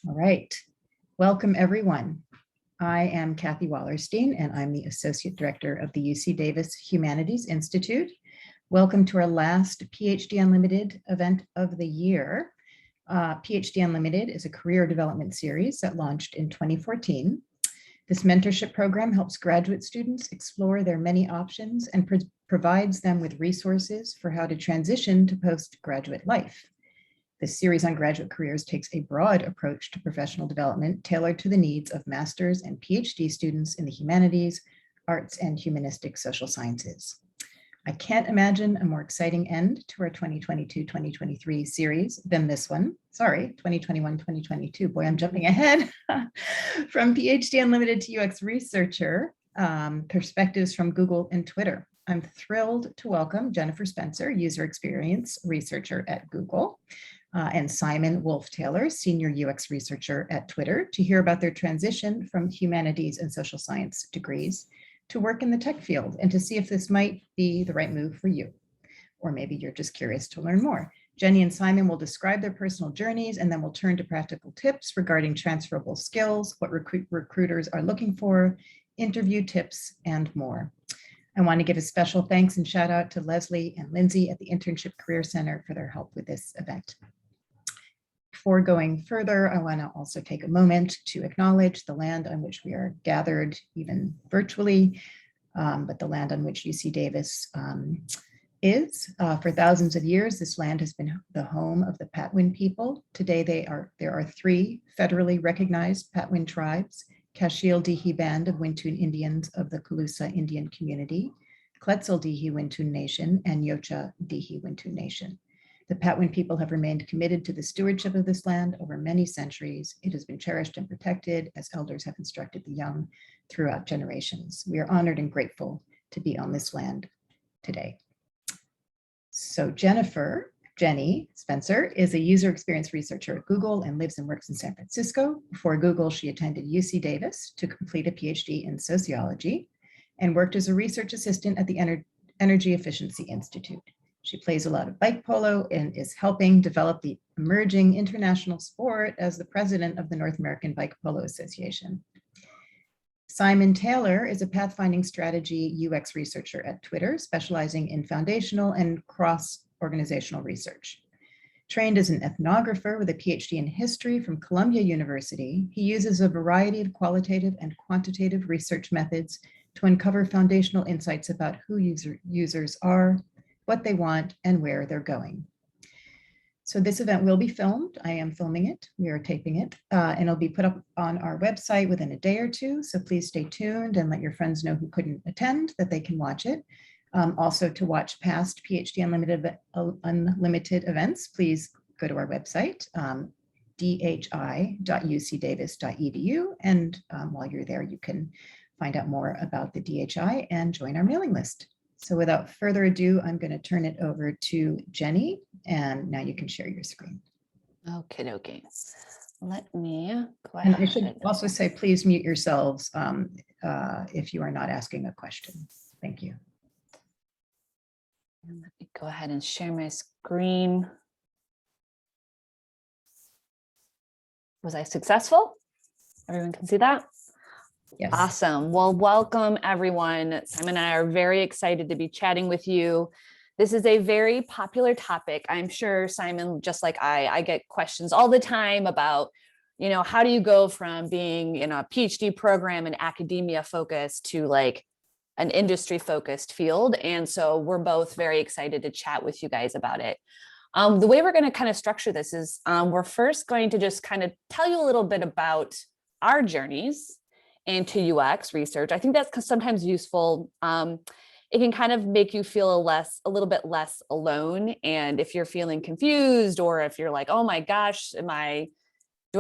All right. Welcome, everyone. I am Kathy Wallerstein, and I'm the Associate Director of the UC Davis Humanities Institute. Welcome to our last PhD Unlimited event of the year. PhD Unlimited is a career development series that launched in 2014. This mentorship program helps graduate students explore their many options and provides them with resources for how to transition to postgraduate life. This series on graduate careers takes a broad approach to professional development tailored to the needs of master's and PhD students in the humanities, arts, and humanistic social sciences. I can't imagine a more exciting end to our 2022-2023 series than this one. Sorry, 2021-2022. Boy, I'm jumping ahead. From PhD Unlimited to UX researcher, perspectives from Google and Twitter. I'm thrilled to welcome Jennifer Spencer, user experience researcher at Google, and Simon Wolf-Taylor, senior UX researcher at Twitter, to hear about their transition from humanities and social science degrees to work in the tech field and to see if this might be the right move for you. Or maybe you're just curious to learn more. Jenny and Simon will describe their personal journeys, and then we'll turn to practical tips regarding transferable skills, what recruiters are looking for, interview tips, and more. I want to give a special thanks and shout out to Leslie and Lindsay at the Internship Career Center for their help with this event. Before going further, I want to also take a moment to acknowledge the land on which we are gathered, even virtually, but the land on which UC Davis is. For thousands of years, this land has been the home of the Patwin people. Today, there are 3 federally recognized Patwin tribes: Kashiel-Dihi Band of Wintun Indians of the Calusa Indian Community, Quetzal-Dihi Wintun Nation, and Yocha-Dihi Wintun Nation. The Patwin people have remained committed to the stewardship of this land over many centuries. It has been cherished and protected as elders have instructed the young throughout generations. We are honored and grateful to be on this land today. So Jenny Spencer is a user experience researcher at Google and lives and works in San Francisco. Before Google, she attended UC Davis to complete a PhD in sociology and worked as a research assistant at the Energy Efficiency Institute. She plays a lot of bike polo and is helping develop the emerging international sport as the president of the North American Bike Polo Association. Simon Taylor is a pathfinding strategy UX researcher at Twitter, specializing in foundational and cross-organizational research. Trained as an ethnographer with a PhD in history from Columbia University, he uses a variety of qualitative and quantitative research methods to uncover foundational insights about who users are, what they want, and where they're going. So this event will be filmed. I am filming it. We are taping it, and it'll be put up on our website within a day or two. So please stay tuned and let your friends know who couldn't attend that they can watch it. Also, to watch past PhD Unlimited events, please go to our website, dhi.ucdavis.edu. And while you're there, you can find out more about the DHI and join our mailing list. So without further ado, I'm going to turn it over to Jenny, and now you can share your screen. Okay. Let me go ahead. And I should also say, please mute yourselves if you are not asking a question. Thank you. And let me go ahead and share my screen. Was I successful? Everyone can see that? Yes. Awesome. Well, welcome everyone. Simon and I are very excited to be chatting with you. This is a very popular topic. I'm sure, Simon, just like I get questions all the time about, how do you go from being in a PhD program and academia focused to like an industry focused field. And so we're both very excited to chat with you guys about it. The way we're going to kind of structure this is we're first going to just kind of tell you a little bit about our journeys into UX research. I think that's sometimes useful. It can kind of make you feel a little bit less alone. And if you're feeling confused, or if you're like, oh my gosh, do I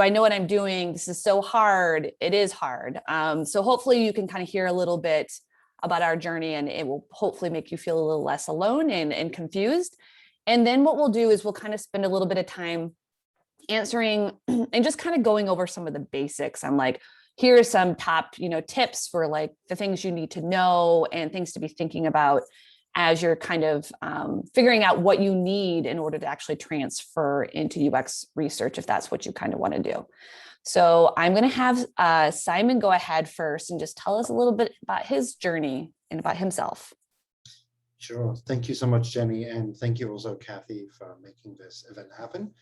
know what I'm doing? This is so hard. It is hard. So hopefully you can kind of hear a little bit about our journey, and it will hopefully make you feel a little less alone and confused. And then what we'll do is we'll kind of spend a little bit of time answering and just kind of going over some of the basics. I'm like, here are some top, tips for like the things you need to know and things to be thinking about as you're kind of figuring out what you need in order to actually transfer into UX research, if that's what you kind of want to do. So I'm going to have Simon go ahead first and just tell us a little bit about his journey and about himself. Sure. Thank you so much, Jenny. And thank you also, Kathy, for making this event happen.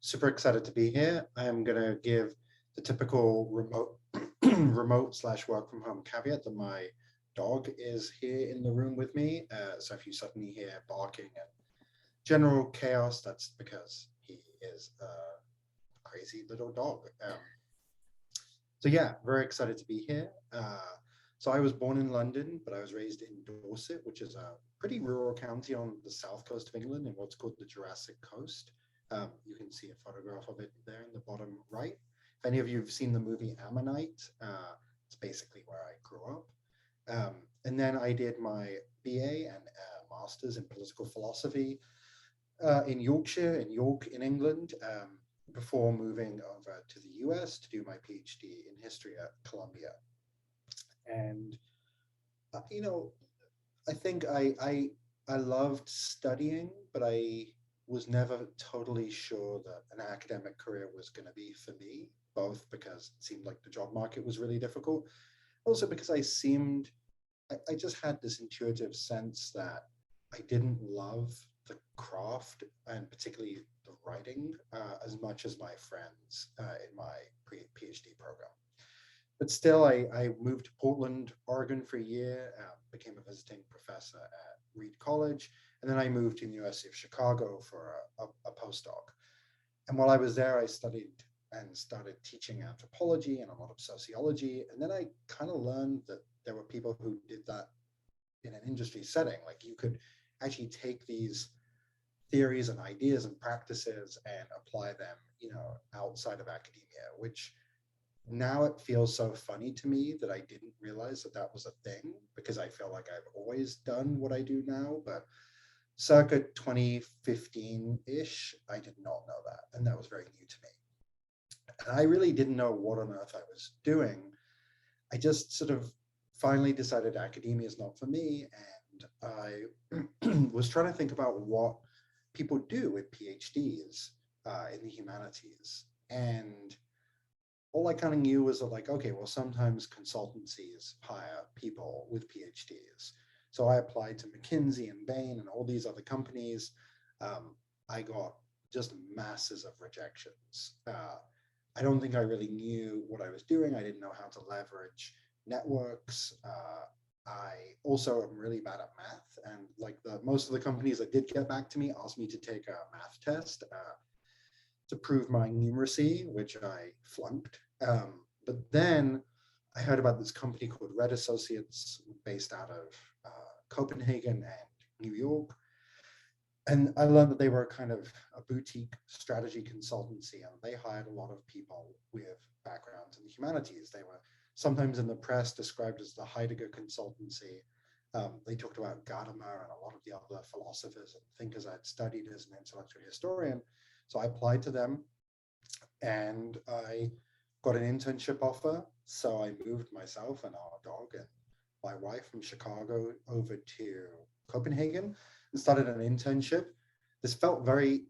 Super excited to be here. I'm going to give the typical remote / work from home caveat that my dog is here in the room with me. So if you suddenly hear barking and general chaos, that's because he is a crazy little dog. So yeah, very excited to be here. So I was born in London, but I was raised in Dorset, which is a pretty rural county on the south coast of England in what's called the Jurassic Coast. You can see a photograph of it there in the bottom right. If any of you have seen the movie Ammonite, it's basically where I grew up. And then I did my BA and master's in political philosophy in Yorkshire, in York, in England, before moving over to the US to do my PhD in history at Columbia. And, you know, I think I loved studying, but I was never totally sure that an academic career was going to be for me, both because it seemed like the job market was really difficult, also because I just had this intuitive sense that I didn't love the craft and particularly the writing as much as my friends in my PhD program. But still, I moved to Portland, Oregon for a year, became a visiting professor at Reed College, and then I moved to the University of Chicago for a postdoc. And while I was there, I studied and started teaching anthropology and a lot of sociology. And then I kind of learned that there were people who did that in an industry setting. Like you could actually take these theories and ideas and practices and apply them, outside of academia, which now it feels so funny to me that I didn't realize that that was a thing, because I feel like I've always done what I do now. But circa 2015-ish, I did not know that. And that was very new to me. And I really didn't know what on earth I was doing. I just sort of finally decided academia is not for me. And I was trying to think about what people do with PhDs in the humanities. And all I kind of knew was that, like, okay, well, sometimes consultancies hire people with PhDs. So I applied to McKinsey and Bain and all these other companies. I got just masses of rejections. I don't think I really knew what I was doing. I didn't know how to leverage networks. I also am really bad at math. And like most of the companies that did get back to me asked me to take a math test to prove my numeracy, which I flunked. But then I heard about this company called Red Associates based out of Copenhagen and New York. And I learned that they were kind of a boutique strategy consultancy, and they hired a lot of people with backgrounds in the humanities. They were sometimes in the press described as the Heidegger consultancy. They talked about Gadamer and a lot of the other philosophers and thinkers I'd studied as an intellectual historian. So I applied to them and I got an internship offer. So I moved myself and our dog and my wife from Chicago over to Copenhagen and started an internship. This felt it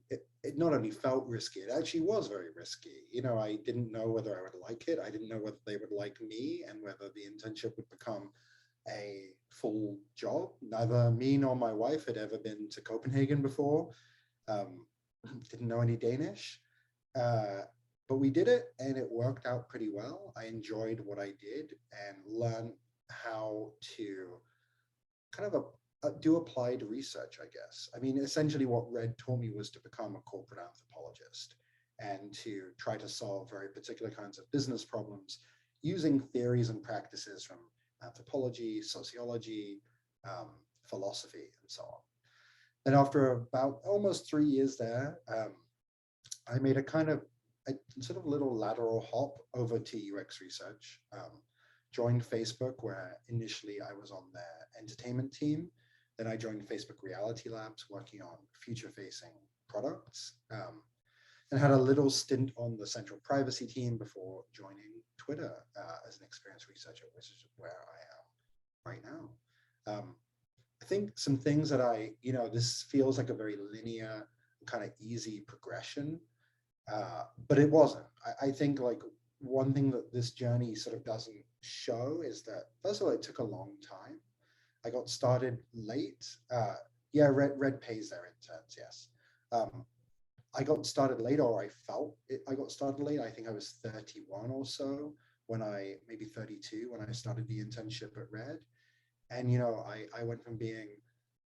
not only felt risky, it actually was very risky. I didn't know whether I would like it. I didn't know whether they would like me and whether the internship would become a full job. Neither me nor my wife had ever been to Copenhagen before. Didn't know any Danish, but we did it and it worked out pretty well. I enjoyed what I did and learned how to kind of do applied research, I guess. I mean, essentially what Red taught me was to become a corporate anthropologist and to try to solve very particular kinds of business problems using theories and practices from anthropology, sociology, philosophy, and so on. And after about almost 3 years there, I made a sort of little lateral hop over to UX research, joined Facebook, where initially I was on their entertainment team. Then I joined Facebook Reality Labs, working on future-facing products, and had a little stint on the central privacy team before joining Twitter as an experienced researcher, which is where I am right now. I think some things that this feels like a very linear, kind of easy progression, but it wasn't. I think like one thing that this journey sort of doesn't show is that, first of all, it took a long time. I got started late. Yeah, Red pays their interns, yes. I got started late, or I felt I got started late. I think I was 31 or so when maybe 32 when I started the internship at Red. And, you know, I went from being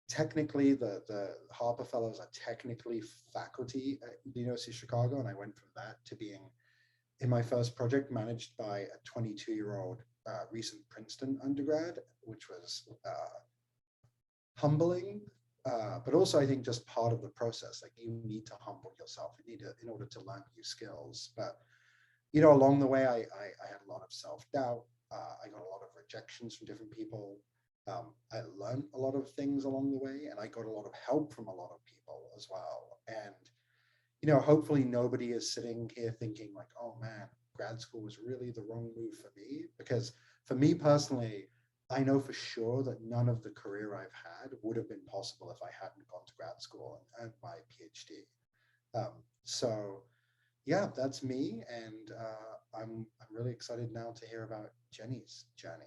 technically, the Harper Fellows are technically faculty at the University of Chicago. And I went from that to being, in my first project, managed by a 22-year-old recent Princeton undergrad, which was humbling, but also I think just part of the process. Like, you need to humble yourself. You need to, in order to learn new skills. But, you know, along the way, I had a lot of self-doubt. I got a lot of rejections from different people. I learned a lot of things along the way, and I got a lot of help from a lot of people as well. And, you know, hopefully nobody is sitting here thinking like, oh man, grad school was really the wrong move for me. Because for me personally, I know for sure that none of the career I've had would have been possible if I hadn't gone to grad school and earned my PhD. So yeah, that's me. And I'm really excited now to hear about Jenny's journey.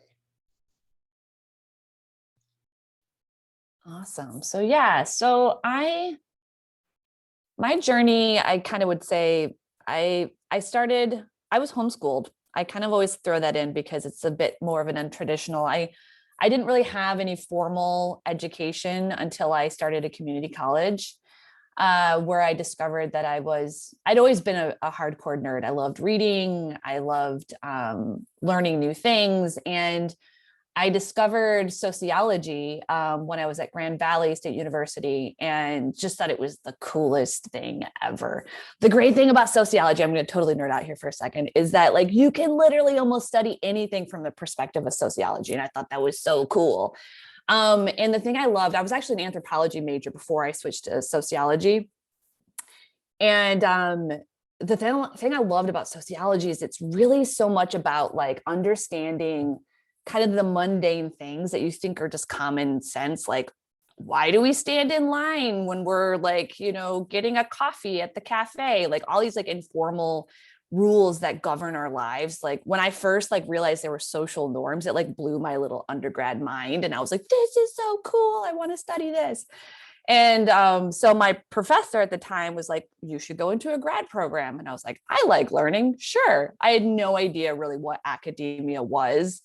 Awesome. So yeah, my journey, I kind of would say I was homeschooled. I kind of always throw that in because it's a bit more of an untraditional. I didn't really have any formal education until I started a community college, where I discovered that I'd always been a hardcore nerd. I loved reading. I loved learning new things. And I discovered sociology when I was at Grand Valley State University, and just thought it was the coolest thing ever. The great thing about sociology, I'm going to totally nerd out here for a second, is that like you can literally almost study anything from the perspective of sociology. And I thought that was so cool. And the thing I loved, I was actually an anthropology major before I switched to sociology. And the thing I loved about sociology is it's really so much about like understanding kind of the mundane things that you think are just common sense. Like, why do we stand in line when we're like, you know, getting a coffee at the cafe? Like all these like informal rules that govern our lives. Like when I first like realized there were social norms, it like blew my little undergrad mind. And I was like, this is so cool. I want to study this. And so my professor at the time was like, you should go into a grad program. And I was like, I like learning. Sure. I had no idea really what academia was.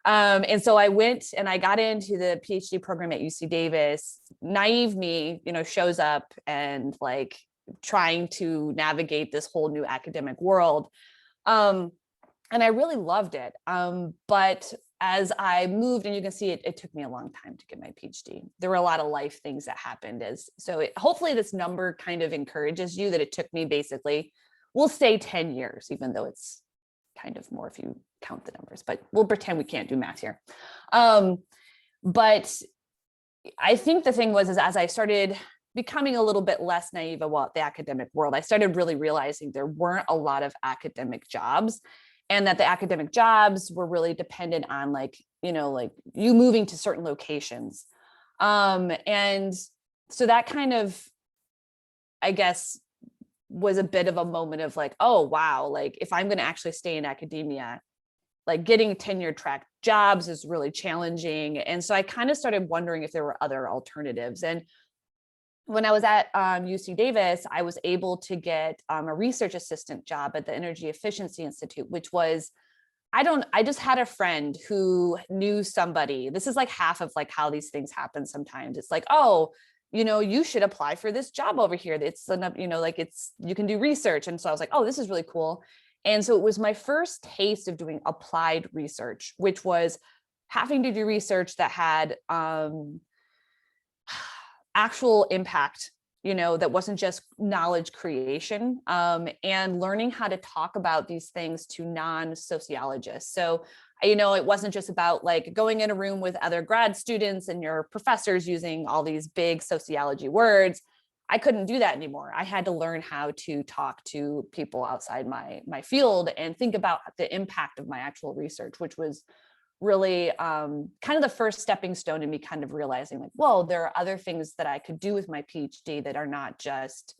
And so I went and I got into the PhD program at UC Davis. Naive me, you know, shows up and like trying to navigate this whole new academic world. And I really loved it. But as I moved, and you can see it took me a long time to get my PhD. There were a lot of life things that happened hopefully this number kind of encourages you that it took me basically, we'll say 10 years, even though it's kind of more if you count the numbers, but we'll pretend we can't do math here. But I think the thing was, is as I started becoming a little bit less naive about the academic world, I started really realizing there weren't a lot of academic jobs, and that the academic jobs were really dependent on like, you know, like you moving to certain locations. And so that kind of, I guess, was a bit of a moment of like, oh, wow, like if I'm going to actually stay in academia, like getting tenure track jobs is really challenging. And so I kind of started wondering if there were other alternatives. And when I was at UC Davis, I was able to get a research assistant job at the Energy Efficiency Institute, which was, I just had a friend who knew somebody. This is like half of like how these things happen sometimes. It's like, oh, you know, you should apply for this job over here. It's, you know, like you can do research. And so I was like, oh, this is really cool. And so it was my first taste of doing applied research, which was having to do research that had actual impact, you know, that wasn't just knowledge creation, and learning how to talk about these things to non-sociologists. So, you know, it wasn't just about like going in a room with other grad students and your professors using all these big sociology words. I couldn't do that anymore. I had to learn how to talk to people outside my field and think about the impact of my actual research, which was really kind of the first stepping stone to me kind of realizing like, whoa, there are other things that I could do with my PhD that are not just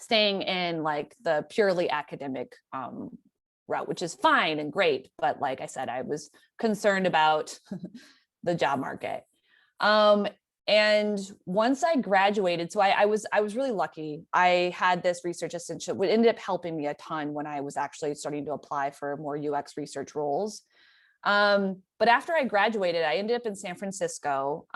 staying in like the purely academic route, which is fine and great. But like I said, I was concerned about the job market. And once I graduated, so I was really lucky. I had this research assistantship, which ended up helping me a ton when I was actually starting to apply for more UX research roles. But after I graduated, I ended up in San Francisco,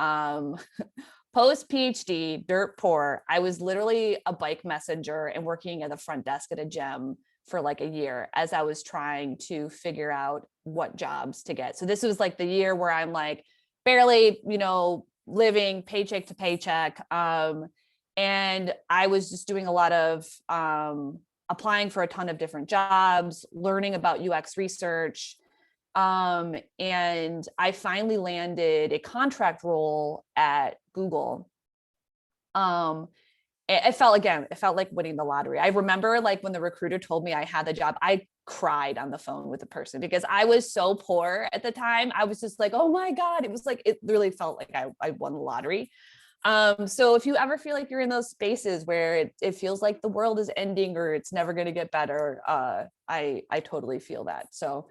post PhD, dirt poor. I was literally a bike messenger and working at the front desk at a gym for like a year as I was trying to figure out what jobs to get. So this was like the year where I'm like barely, living paycheck to paycheck. And I was just doing a lot of applying for a ton of different jobs, learning about UX research. And I finally landed a contract role at Google. It felt like winning the lottery. I remember like when the recruiter told me I had the job, I cried on the phone with the person because I was so poor at the time. I was just like, oh my God. It really felt like I won the lottery. So if you ever feel like you're in those spaces where it feels like the world is ending or it's never going to get better, I totally feel that. So,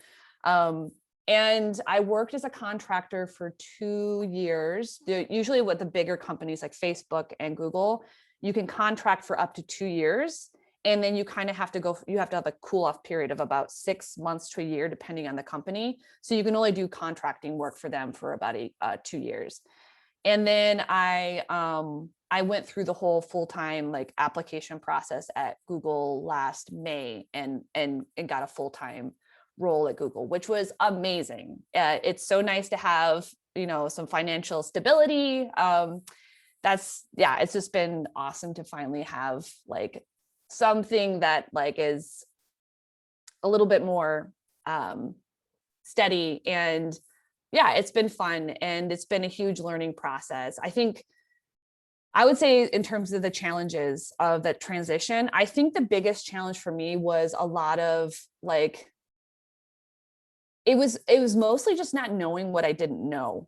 and I worked as a contractor for 2 years. Usually with the bigger companies like Facebook and Google, you can contract for up to 2 years. And then you kind of have to have a cool off period of about 6 months to a year, depending on the company. So you can only do contracting work for them for about 2 years. And then I went through the whole full-time like application process at Google last May and got a full-time role at Google, which was amazing. It's so nice to have, some financial stability. It's just been awesome to finally have like something that like is a little bit more steady. And yeah, it's been fun and it's been a huge learning process. I think I would say in terms of the challenges of the transition, I think the biggest challenge for me was a lot of like, it was mostly just not knowing what I didn't know.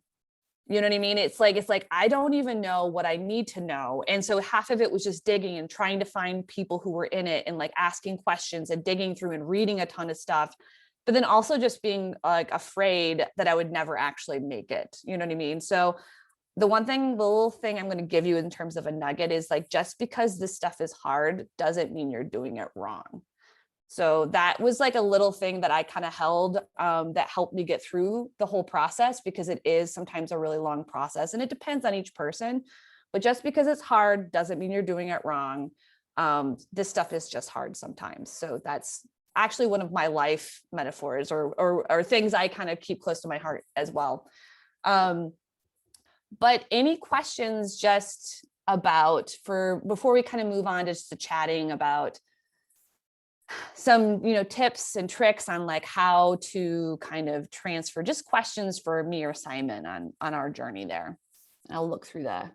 You know what I mean? It's like, I don't even know what I need to know. And so half of it was just digging and trying to find people who were in it and like asking questions and digging through and reading a ton of stuff, but then also just being like afraid that I would never actually make it. You know what I mean? So the little thing I'm going to give you in terms of a nugget is like, just because this stuff is hard doesn't mean you're doing it wrong. So that was like a little thing that I kind of held that helped me get through the whole process, because it is sometimes a really long process and it depends on each person. But just because it's hard doesn't mean you're doing it wrong. This stuff is just hard sometimes. So that's actually one of my life metaphors or things I kind of keep close to my heart as well. But any questions just before we kind of move on to just the chatting about some, tips and tricks on like how to kind of transfer, just questions for me or Simon on our journey there. I'll look through that.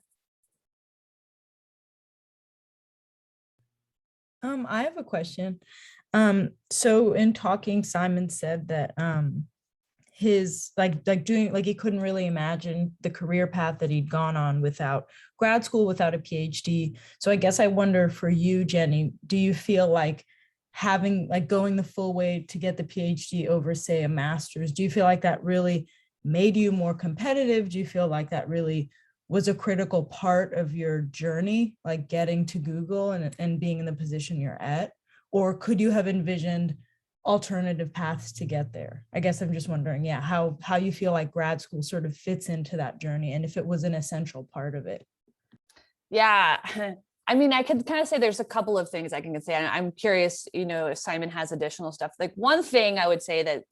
I have a question. So in talking, Simon said that his doing he couldn't really imagine the career path that he'd gone on without grad school, without a PhD. So I guess I wonder for you, Jenny, do you feel like going the full way to get the PhD over, say, a master's, do you feel like that really made you more competitive? Do you feel like that really was a critical part of your journey, like getting to Google and being in the position you're at? Or could you have envisioned alternative paths to get there? I guess I'm just wondering, how you feel like grad school sort of fits into that journey and if it was an essential part of it. Yeah. I mean, I could kind of say there's a couple of things I can say. I'm curious, if Simon has additional stuff. Like one thing I would say that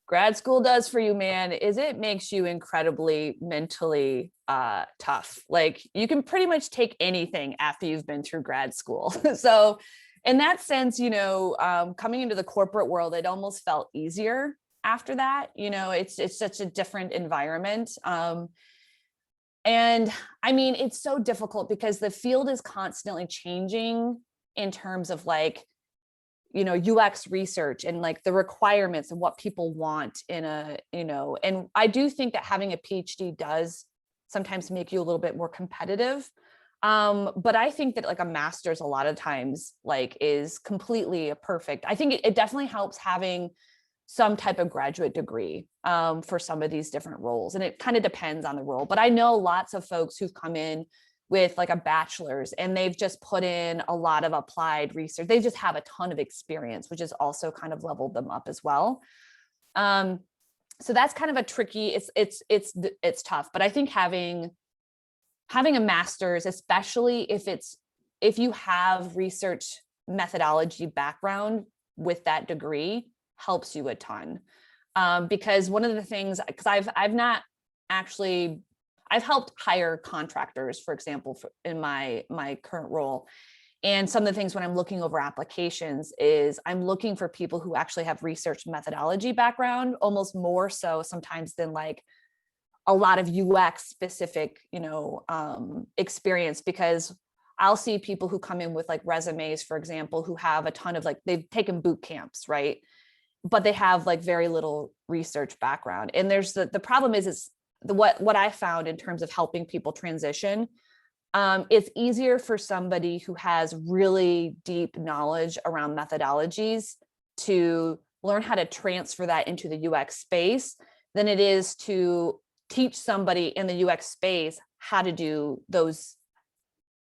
grad school does for you, man, is it makes you incredibly mentally tough. Like you can pretty much take anything after you've been through grad school. So in that sense, coming into the corporate world, it almost felt easier after that. It's such a different environment. And I mean, it's so difficult because the field is constantly changing in terms of like, UX research and like the requirements and what people want in and I do think that having a PhD does sometimes make you a little bit more competitive. But I think that like a master's a lot of times like is completely perfect. I think it definitely helps having some type of graduate degree for some of these different roles. And it kind of depends on the role. But I know lots of folks who've come in with like a bachelor's and they've just put in a lot of applied research. They just have a ton of experience, which has also kind of leveled them up as well. So that's kind of a tricky, it's tough. But I think having a master's, especially if you have research methodology background with that degree, helps you a ton. Because one of the things, because I've helped hire contractors, for example, in my current role. And some of the things when I'm looking over applications is I'm looking for people who actually have research methodology background, almost more so sometimes than like a lot of UX specific, experience, because I'll see people who come in with like resumes, for example, who have a ton of like, they've taken boot camps, right? But they have like very little research background. And there's the problem is what I found in terms of helping people transition. It's easier for somebody who has really deep knowledge around methodologies to learn how to transfer that into the UX space than it is to teach somebody in the UX space how to do those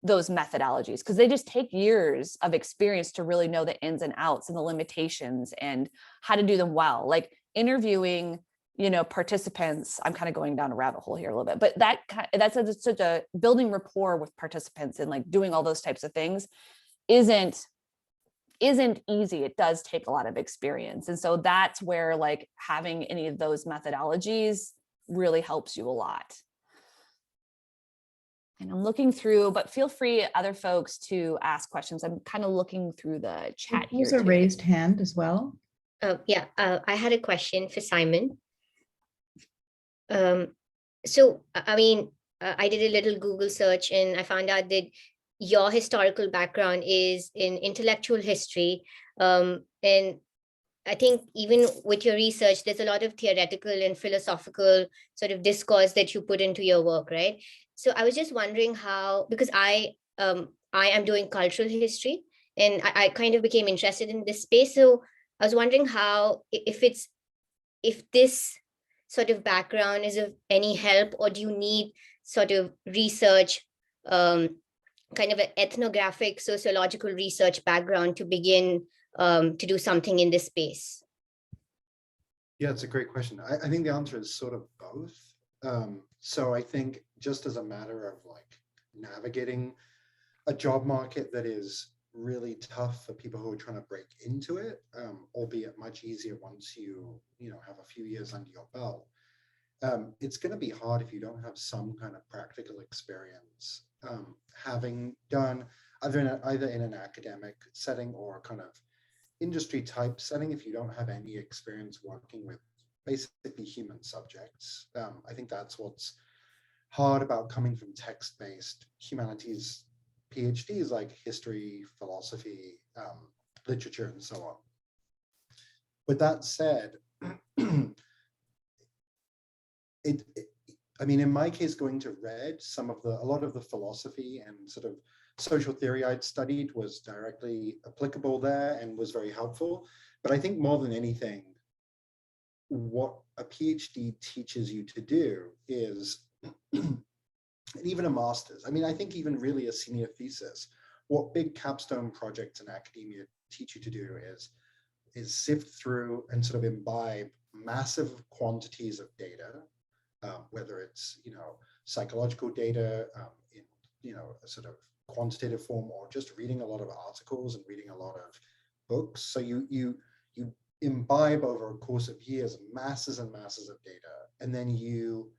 methodologies, because they just take years of experience to really know the ins and outs and the limitations and how to do them well. Like interviewing, participants, I'm kind of going down a rabbit hole here a little bit, but that's such a building rapport with participants and like doing all those types of things isn't easy. It does take a lot of experience. And so that's where like having any of those methodologies really helps you a lot. And I'm looking through, but feel free, other folks, to ask questions. I'm kind of looking through the chat here. There's a raised hand as well. Yeah, I had a question for Simon. So, I mean, I did a little Google search and I found out that your historical background is in intellectual history. And I think even with your research, there's a lot of theoretical and philosophical sort of discourse that you put into your work, right? So I was just wondering how, because I am doing cultural history and I kind of became interested in this space. So I was wondering how, if this sort of background is of any help, or do you need sort of research, kind of an ethnographic sociological research background to begin to do something in this space? Yeah, it's a great question. I think the answer is sort of both. So I think just as a matter of like navigating a job market that is really tough for people who are trying to break into it, albeit much easier once you have a few years under your belt. It's going to be hard if you don't have some kind of practical experience, having done either in an academic setting or a kind of industry type setting. If you don't have any experience working with basically human subjects, I think that's what's hard about coming from text-based humanities PhDs like history, philosophy, literature, and so on. With that said, I mean, in my case, going to read a lot of the philosophy and sort of social theory I'd studied was directly applicable there and was very helpful. But I think more than anything, what a PhD teaches you to do is, and even a master's, I mean, I think even really a senior thesis, what big capstone projects in academia teach you to do is sift through and sort of imbibe massive quantities of data, whether it's psychological data in a sort of quantitative form, or just reading a lot of articles and reading a lot of books. So you imbibe over a course of years masses and masses of data, and then you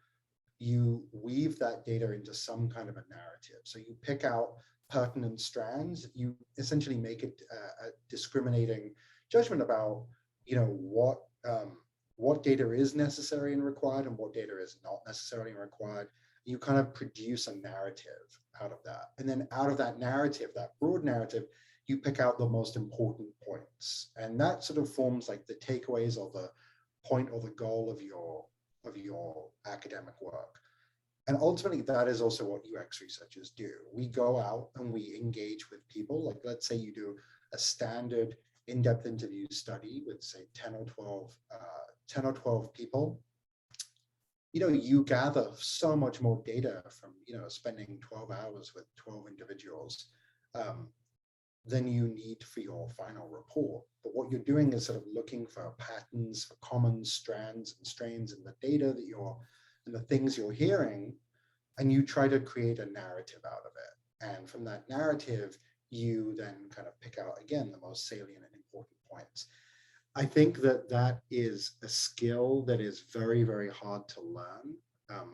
weave that data into some kind of a narrative. So you pick out pertinent strands, you essentially make it a discriminating judgment about what data is necessary and required and what data is not necessarily required. You kind of produce a narrative out of that. And then out of that narrative, that broad narrative, you pick out the most important points. And that sort of forms like the takeaways or the point or the goal of your academic work. And ultimately, that is also what UX researchers do. We go out and we engage with people. Like, let's say you do a standard in-depth interview study with, say, 10 or 12 people. You gather so much more data from, spending 12 hours with 12 individuals than you need for your final report. But what you're doing is sort of looking for patterns, for common strands and strains in the data and the things you're hearing, and you try to create a narrative out of it. And from that narrative, you then kind of pick out, again, the most salient and important points. I think that is a skill that is very, very hard to learn.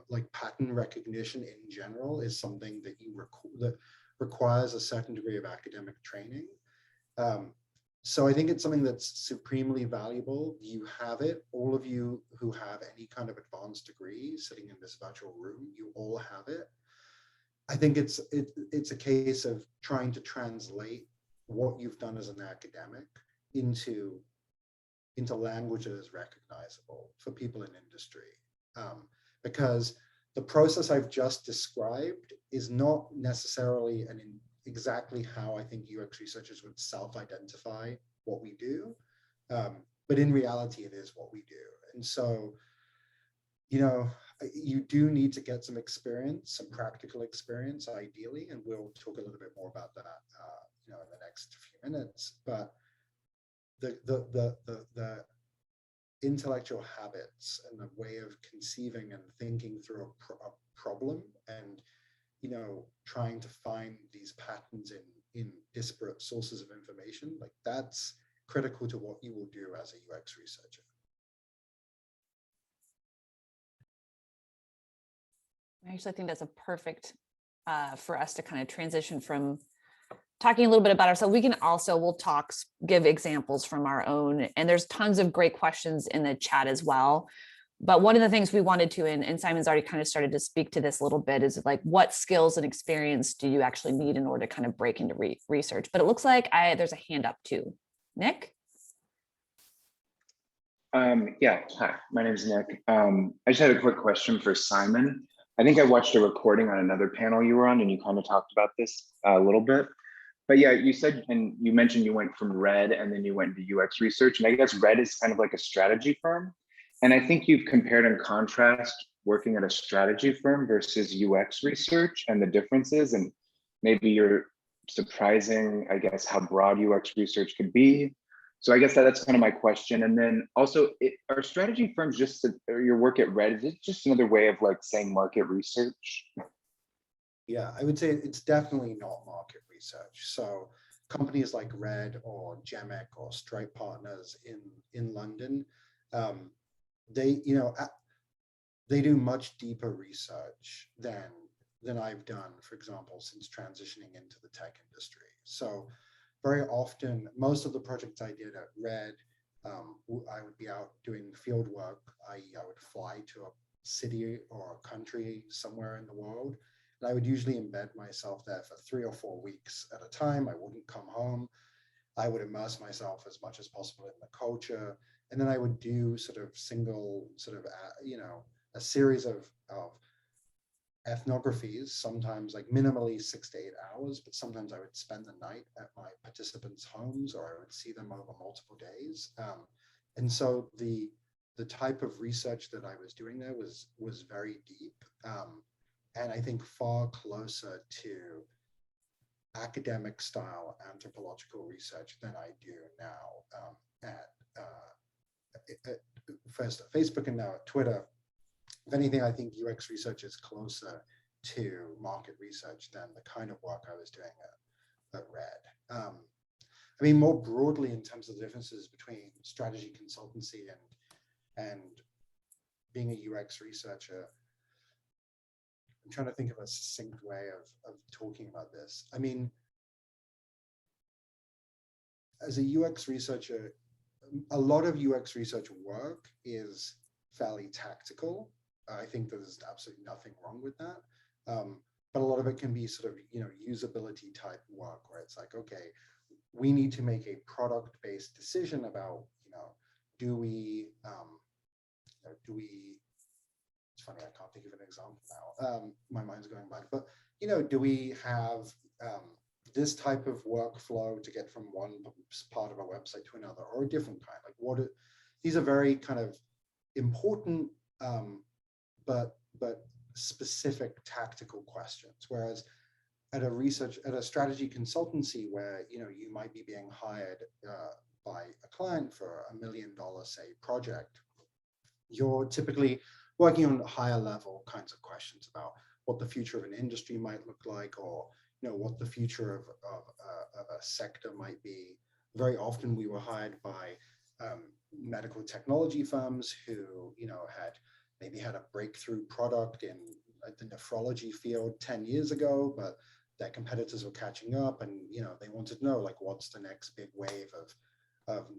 Like pattern recognition in general is something that that requires a certain degree of academic training. So I think it's something that's supremely valuable. You have it. All of you who have any kind of advanced degree sitting in this virtual room, you all have it. I think it's a case of trying to translate what you've done as an academic into language that is recognizable for people in industry. Because the process I've just described is not necessarily exactly how I think UX researchers would self-identify what we do. But in reality, it is what we do. And so, you do need to get some experience, some practical experience, ideally, and we'll talk a little bit more about that, in the next few minutes. But the intellectual habits and the way of conceiving and thinking through a problem and trying to find these patterns in disparate sources of information, like that's critical to what you will do as a UX researcher. I actually think that's a perfect for us to kind of transition from talking a little bit about ourselves. We'll give examples from our own, and there's tons of great questions in the chat as well. But one of the things we wanted to, and Simon's already kind of started to speak to this a little bit, is like, what skills and experience do you actually need in order to kind of break into research? But it looks like there's a hand up too. Nick? Yeah, hi, my name is Nick. I just had a quick question for Simon. I think I watched a recording on another panel you were on, and you kind of talked about this a little bit. But yeah, you said, and you mentioned you went from Red and then you went into UX research. And I guess Red is kind of like a strategy firm. And I think you've compared and contrast working at a strategy firm versus UX research and the differences. And maybe you're surprising, I guess, how broad UX research could be. So I guess that's kind of my question. And then also, are strategy firms or your work at Red, is it just another way of like saying market research? Yeah, I would say it's definitely not market research. So companies like Red or Gemic or Stripe Partners in London, they do much deeper research than I've done, for example, since transitioning into the tech industry. So very often, most of the projects I did at Red, I would be out doing field work, i.e. I would fly to a city or a country somewhere in the world, and I would usually embed myself there for 3 or 4 weeks at a time. I wouldn't come home. I would immerse myself as much as possible in the culture, and then I would do a series of ethnographies, sometimes like minimally 6 to 8 hours, but sometimes I would spend the night at my participants' homes, or I would see them over multiple days. And so the type of research that I was doing there was very deep, and I think far closer to academic style anthropological research than I do now at first at Facebook and now at Twitter. If anything, I think UX research is closer to market research than the kind of work I was doing at Red. I mean, more broadly, in terms of the differences between strategy consultancy and being a UX researcher, I'm trying to think of a succinct way of talking about this. I mean, as a UX researcher, a lot of UX research work is fairly tactical. I think there's absolutely nothing wrong with that. But a lot of it can be sort of, usability type work where it's like, okay, we need to make a product-based decision about, do we it's funny, I can't think of an example now. My mind's going blank, but you know, do we have this type of workflow to get from one part of a website to another, or a different kind? Like these are very kind of important, but specific tactical questions. Whereas at a strategy consultancy where, you know, you might be being hired by a client for $1 million, say, project, you're typically working on higher level kinds of questions about what the future of an industry might look like, or, you know, what the future of a sector might be. Very often we were hired by medical technology firms who, you know, maybe had a breakthrough product in the nephrology field 10 years ago, but their competitors were catching up, and, you know, they wanted to know, like, what's the next big wave of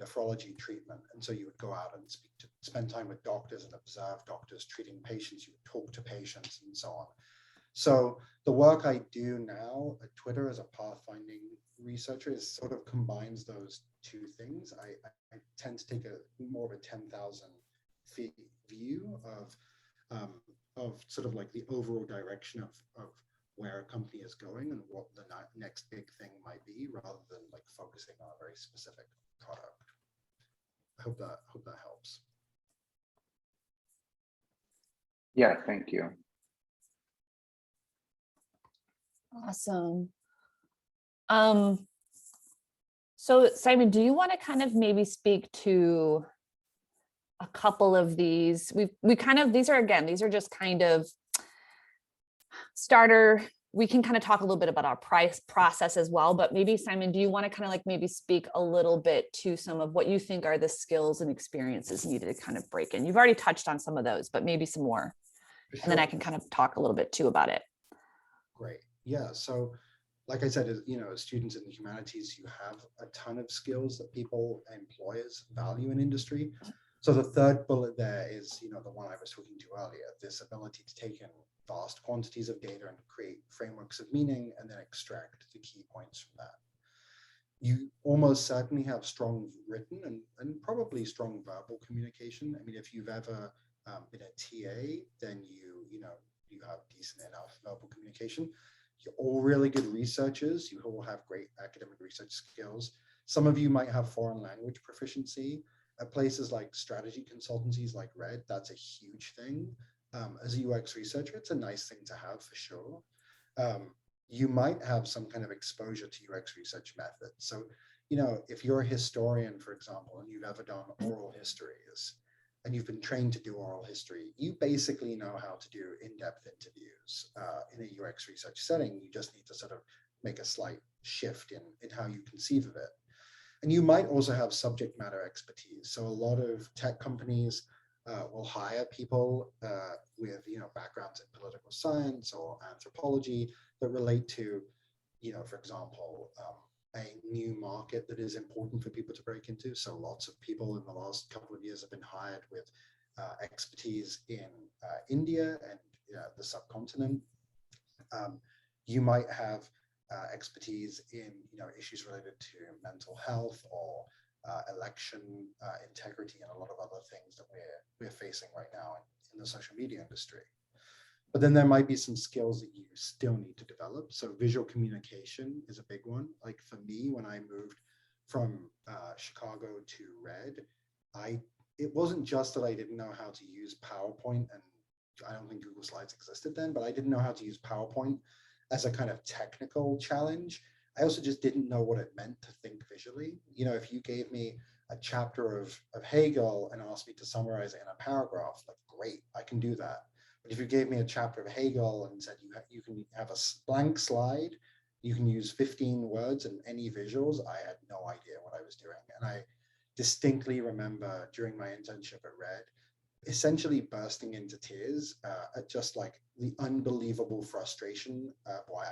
nephrology treatment. And so you would go out and spend time with doctors and observe doctors treating patients. You would talk to patients and so on. So the work I do now at Twitter as a pathfinding researcher is sort of combines those two things. I tend to take more of a 10,000 feet view of sort of like the overall direction of where a company is going and what the next big thing might be, rather than like focusing on a very specific product. I hope that helps. Yeah, thank you. Awesome. So Simon, do you want to kind of maybe speak to a couple of these? These are just kind of starter. We can kind of talk a little bit about our process as well, but maybe Simon, do you want to kind of like maybe speak a little bit to some of what you think are the skills and experiences needed to kind of break in? You've already touched on some of those, but maybe some more. For sure. And then I can kind of talk a little bit too about it. Great. Yeah. So like I said, you know, as students in the humanities, you have a ton of skills that people, employers value in industry. So the third bullet there is, you know, the one I was talking to earlier, this ability to take in vast quantities of data and create frameworks of meaning and then extract the key points from that. You almost certainly have strong written and probably strong verbal communication. I mean, if you've ever been a TA, then you have decent enough verbal communication. You're all really good researchers. You all have great academic research skills. Some of you might have foreign language proficiency. At places like strategy consultancies like Red, that's a huge thing. As a UX researcher, it's a nice thing to have for sure. You might have some kind of exposure to UX research methods. So, you know, if you're a historian, for example, and you've ever done oral histories, and you've been trained to do oral history, you basically know how to do in-depth interviews in a UX research setting. You just need to sort of make a slight shift in how you conceive of it. And you might also have subject matter expertise. So a lot of tech companies will hire people with, you know, backgrounds in political science or anthropology that relate to, you know, for example, a new market that is important for people to break into. So lots of people in the last couple of years have been hired with expertise in India and the subcontinent. You might have expertise in, you know, issues related to mental health or election integrity and a lot of other things that we're facing right now in the social media industry. But then there might be some skills that you still need to develop. So visual communication is a big one. Like for me, when I moved from Chicago to Red, it wasn't just that I didn't know how to use PowerPoint, and I don't think Google Slides existed then, but I didn't know how to use PowerPoint as a kind of technical challenge. I also just didn't know what it meant to think visually. You know, if you gave me a chapter of Hegel and asked me to summarize it in a paragraph, like, great, I can do that. But if you gave me a chapter of Hegel and said you can have a blank slide, you can use 15 words and any visuals, I had no idea what I was doing. And I distinctly remember during my internship at Red, essentially bursting into tears at just like the unbelievable frustration why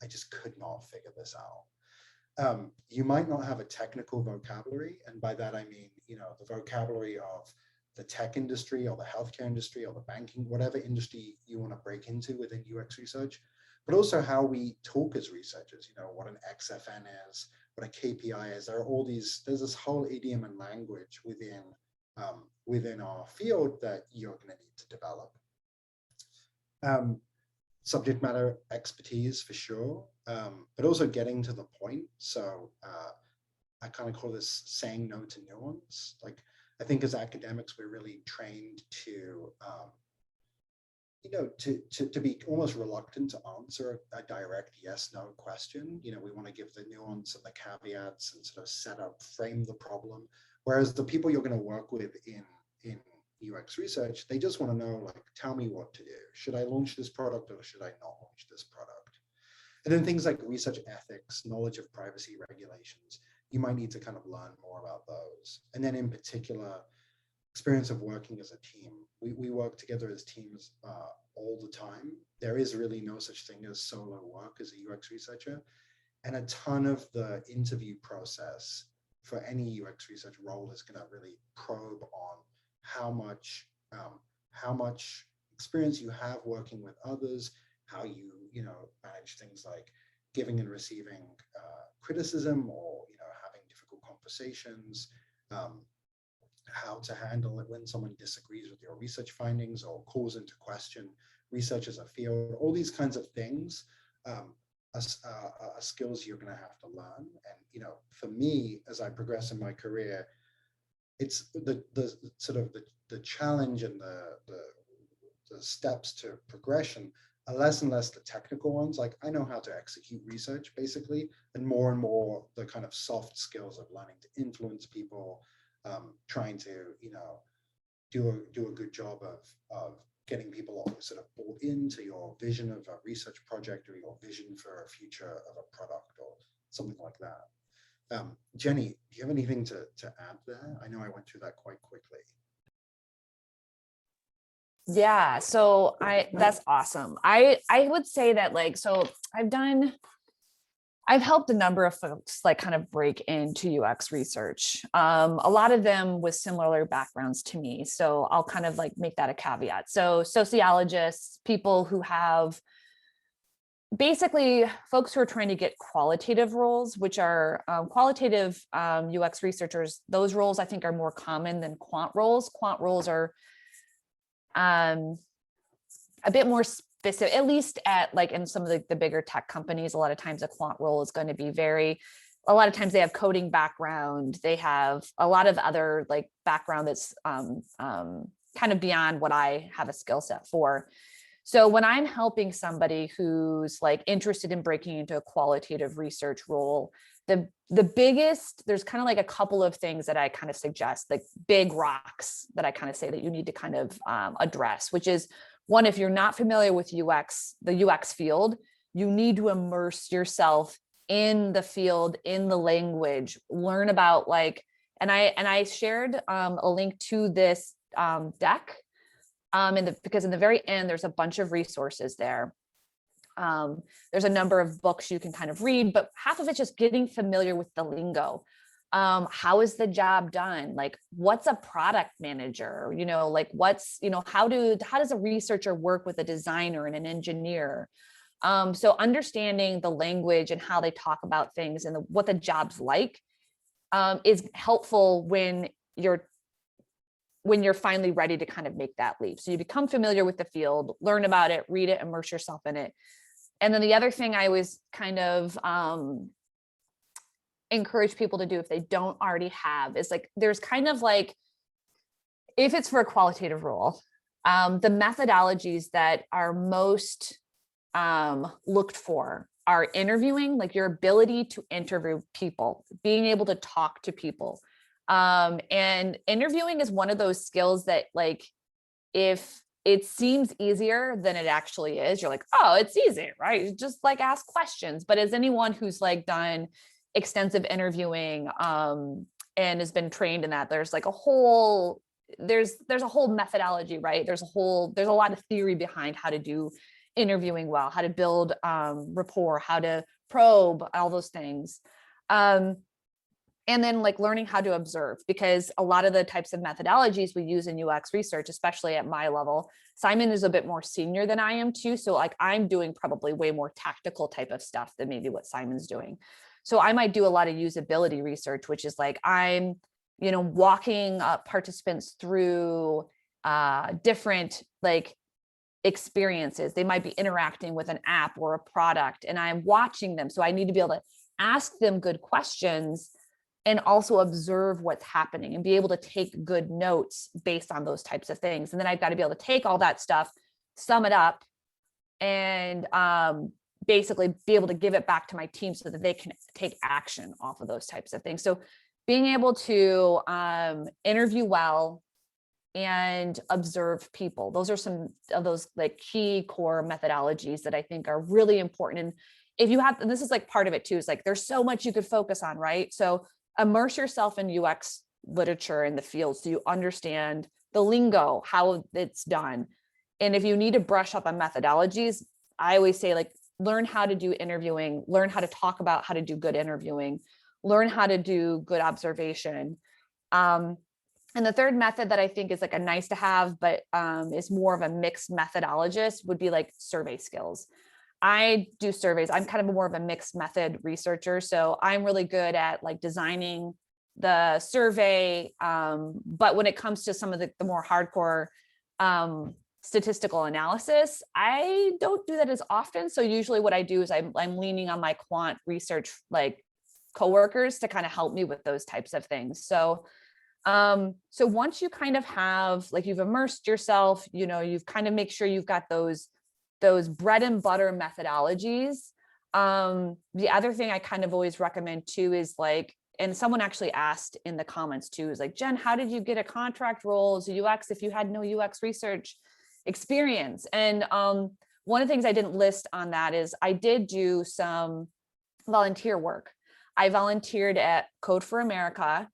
I just could not figure this out. You might not have a technical vocabulary, and by that I mean, you know, the vocabulary of the tech industry or the healthcare industry or the banking, whatever industry you want to break into within UX research, but also how we talk as researchers, you know, what an XFN is, what a KPI is. There's this whole idiom and language within within our field that you're going to need to develop. Subject matter expertise for sure, but also getting to the point. So I kind of call this saying no to nuance. Like, I think as academics, we're really trained to, to be almost reluctant to answer a direct yes, no question. We want to give the nuance and the caveats and sort of set up, frame the problem. Whereas the people you're going to work with in UX research, they just want to know, like, tell me what to do. Should I launch this product or should I not launch this product? And then things like research ethics, knowledge of privacy regulations, you might need to kind of learn more about those. And then in particular, experience of working as a team. We work together as teams all the time. There is really no such thing as solo work as a UX researcher. And a ton of the interview process for any UX research role is going to really probe on how much experience you have working with others, how you manage things like giving and receiving criticism, or having difficult conversations, how to handle it when someone disagrees with your research findings or calls into question research as a field. All these kinds of things are skills you're going to have to learn. And for me, as I progress in my career, it's the sort of the challenge and the steps to progression are less and less the technical ones. Like, I know how to execute research basically, and more the kind of soft skills of learning to influence people, trying to do a good job of getting people sort of bought into your vision of a research project or your vision for a future of a product or something like that. Jenny, do you have anything to add there? I know I went through that quite quickly. Yeah, so that's awesome. I would say that, like, so I've helped a number of folks like kind of break into UX research. A lot of them with similar backgrounds to me. So I'll kind of like make that a caveat. So sociologists, people who have basically folks who are trying to get qualitative roles, which are qualitative UX researchers. Those roles I think are more common than quant roles. Quant roles are a bit more specific, at least at like in some of the bigger tech companies. A lot of times a quant role is going to be a lot of times they have coding background. They have a lot of other like background that's kind of beyond what I have a skill set for. So when I'm helping somebody who's like interested in breaking into a qualitative research role, the biggest, there's kind of like a couple of things that I kind of suggest, like big rocks that I kind of say that you need to kind of address, which is one, if you're not familiar with UX, the UX field, you need to immerse yourself in the field, in the language, learn about like, and I shared a link to this deck because in the very end, there's a bunch of resources there. There's a number of books you can kind of read, but half of it's just getting familiar with the lingo. How is the job done? Like, what's a product manager? Like how does a researcher work with a designer and an engineer? So understanding the language and how they talk about things and what the job's like is helpful when you're finally ready to kind of make that leap. So you become familiar with the field, learn about it, read it, immerse yourself in it. And then the other thing I always kind of encourage people to do if they don't already have is like, there's kind of like, if it's for a qualitative role, the methodologies that are most looked for are interviewing, like your ability to interview people, being able to talk to people. And interviewing is one of those skills that like, if it seems easier than it actually is, you're like, oh, it's easy, right? Just like ask questions. But as anyone who's like done extensive interviewing and has been trained in that, there's like a whole methodology, right? There's a lot of theory behind how to do interviewing well, how to build rapport, how to probe, all those things. And then like learning how to observe, because a lot of the types of methodologies we use in UX research, especially at my level, Simon is a bit more senior than I am too. So like I'm doing probably way more tactical type of stuff than maybe what Simon's doing. So I might do a lot of usability research, which is like, I'm walking participants through different like experiences. They might be interacting with an app or a product, and I'm watching them. So I need to be able to ask them good questions and also observe what's happening and be able to take good notes based on those types of things. And then I've got to be able to take all that stuff, sum it up, and basically be able to give it back to my team so that they can take action off of those types of things. So being able to interview well and observe people. Those are some of those like key core methodologies that I think are really important. And if you have, and this is like part of it too, is like, there's so much you could focus on, right? So immerse yourself in UX literature in the field so you understand the lingo, how it's done. And if you need to brush up on methodologies, I always say like, learn how to do interviewing, learn how to talk about how to do good interviewing, learn how to do good observation. And the third method that I think is like a nice to have, but is more of a mixed methodologist would be like survey skills. I do surveys. I'm kind of more of a mixed method researcher. So I'm really good at like designing the survey. But when it comes to some of the more hardcore statistical analysis, I don't do that as often. So usually what I do is I'm leaning on my quant research like coworkers to kind of help me with those types of things. So once you kind of have, like, you've immersed yourself, you've kind of make sure you've got those bread and butter methodologies. The other thing I kind of always recommend too is like, and someone actually asked in the comments too, is like, Jen, how did you get a contract role as a UX if you had no UX research experience? And one of the things I didn't list on that is I did do some volunteer work. I volunteered at Code for America,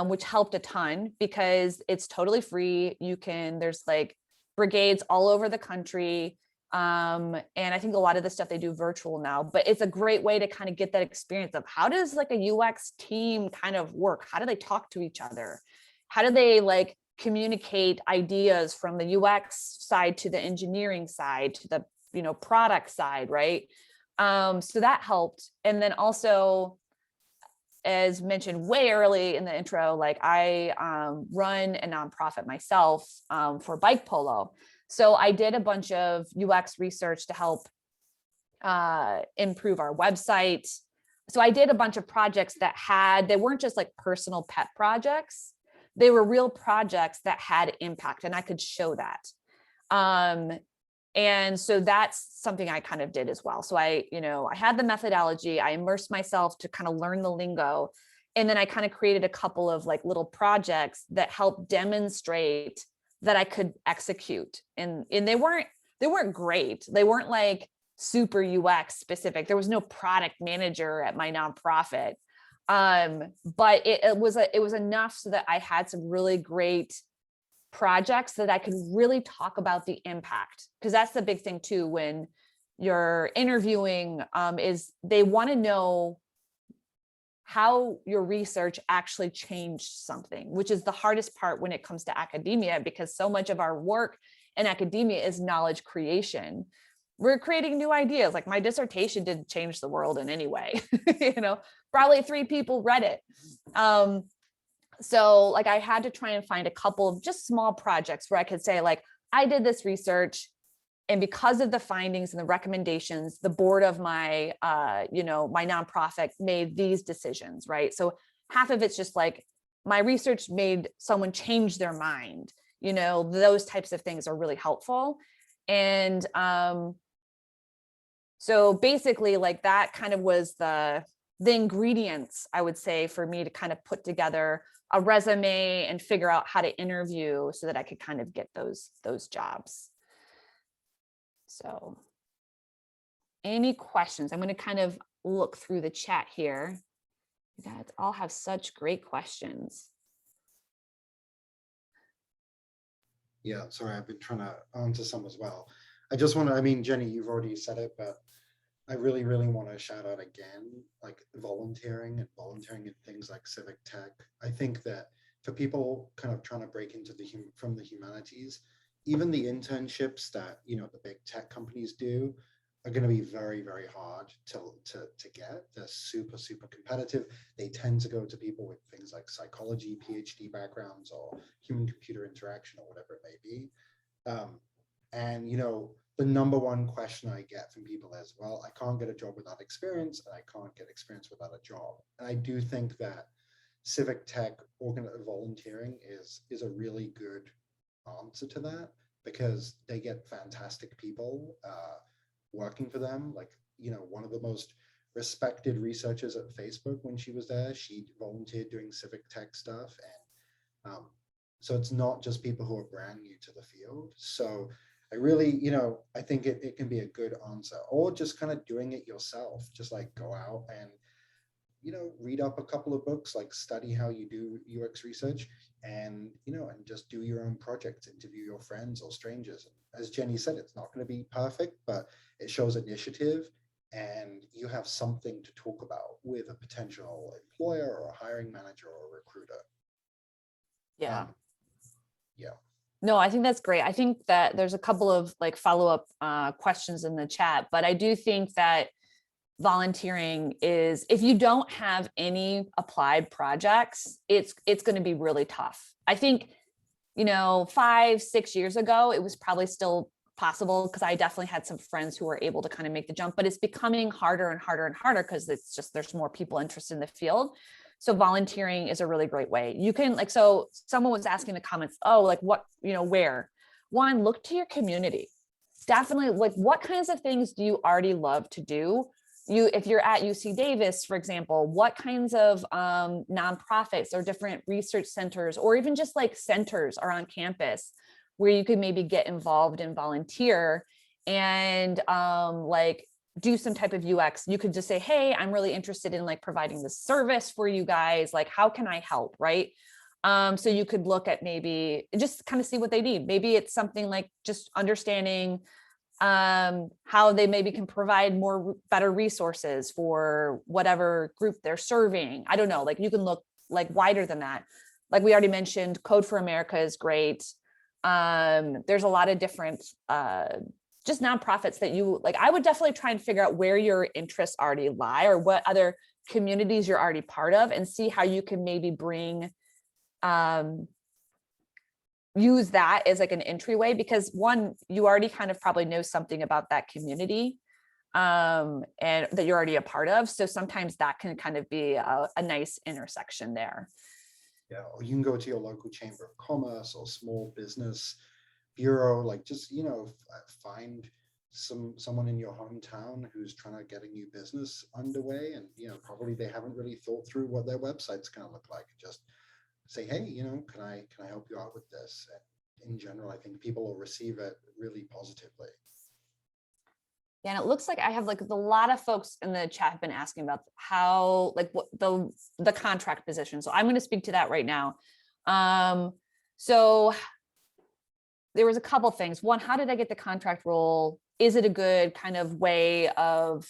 which helped a ton because it's totally free. There's like brigades all over the country. And I think a lot of the stuff they do virtual now, but it's a great way to kind of get that experience of how does like a UX team kind of work? How do they talk to each other? How do they like communicate ideas from the UX side to the engineering side to the product side, right? So that helped. And then also, as mentioned way early in the intro, like I run a nonprofit myself for bike polo. So I did a bunch of UX research to help improve our website. So I did a bunch of projects they weren't just like personal pet projects. They were real projects that had impact, and I could show that. And so that's something I kind of did as well. So I had the methodology, I immersed myself to kind of learn the lingo. And then I kind of created a couple of like little projects that helped demonstrate that I could execute. And they weren't great. They weren't like super UX specific. There was no product manager at my nonprofit. But it was enough so that I had some really great projects that I could really talk about the impact, because that's the big thing too when you're interviewing, is they want to know how your research actually changed something, which is the hardest part when it comes to academia, because so much of our work in academia is knowledge creation. We're creating new ideas. Like my dissertation didn't change the world in any way. Probably 3 people read it. So like I had to try and find a couple of just small projects where I could say like, I did this research, and because of the findings and the recommendations, the board of my, my nonprofit made these decisions, right? So half of it's just like my research made someone change their mind, those types of things are really helpful. And so basically like that kind of was the ingredients, I would say, for me to kind of put together a resume and figure out how to interview so that I could kind of get those jobs. So any questions? I'm going to kind of look through the chat here. You guys all have such great questions. Yeah, sorry, I've been trying to answer some as well. I just want to, Jenny, you've already said it, but I really, really want to shout out again, like volunteering in things like civic tech. I think that for people kind of trying to break into from the humanities, even the internships that, the big tech companies do are going to be very, very hard to get. They're super, super competitive. They tend to go to people with things like psychology, PhD backgrounds, or human computer interaction, or whatever it may be. And, you know, the number one question I get from people is, well, I can't get a job without experience, and I can't get experience without a job. And I do think that civic tech volunteering is a really good answer to that, because they get fantastic people working for them. Like, you know, one of the most respected researchers at Facebook, when she was there, she volunteered doing civic tech stuff. And so it's not just people who are brand new to the field. So I really, you know, I think it can be a good answer, or just kind of doing it yourself. Just like go out and, you know, read up a couple of books, like study how you do UX research, and, you know, and just do your own projects, interview your friends or strangers. And as Jenny said, it's not going to be perfect, but it shows initiative, and you have something to talk about with a potential employer or a hiring manager or a recruiter. Yeah. Yeah. No, I think that's great. I think that there's a couple of like follow-up questions in the chat, but I do think that volunteering is, if you don't have any applied projects, it's going to be really tough. I think, you know, 5-6 years ago, it was probably still possible, because I definitely had some friends who were able to kind of make the jump, but it's becoming harder and harder and harder, because it's just, there's more people interested in the field. So volunteering is a really great way. You can, like, so someone was asking in the comments, oh, like what, you know, where? One, look to your community. Definitely, like, what kinds of things do you already love to do? If you're at UC Davis, for example, what kinds of nonprofits or different research centers, or even just like centers are on campus where you could maybe get involved and volunteer and like do some type of UX. You could just say, hey, I'm really interested in like providing this service for you guys. Like, how can I help? Right. So you could look at maybe just kind of see what they need. Maybe it's something like just understanding how they maybe can provide better resources for whatever group they're serving. I don't know, like you can look like wider than that. Like we already mentioned, Code for America is great. There's a lot of different just nonprofits that you like. I would definitely try and figure out where your interests already lie, or what other communities you're already part of, and see how you can maybe bring use that as like an entryway, because one, you already kind of probably know something about that community and that you're already a part of. So sometimes that can kind of be a nice intersection there. Yeah, or you can go to your local chamber of commerce or small business bureau, like just, you know, find someone in your hometown who's trying to get a new business underway, and, you know, probably they haven't really thought through what their website's going to look like. Just say, hey, you know, can I help you out with this? And in general, I think people will receive it really positively. Yeah, and it looks like I have like a lot of folks in the chat have been asking about how, like, what the contract position. So I'm going to speak to that right now. So there was a couple things. One, how did I get the contract role? Is it a good kind of way of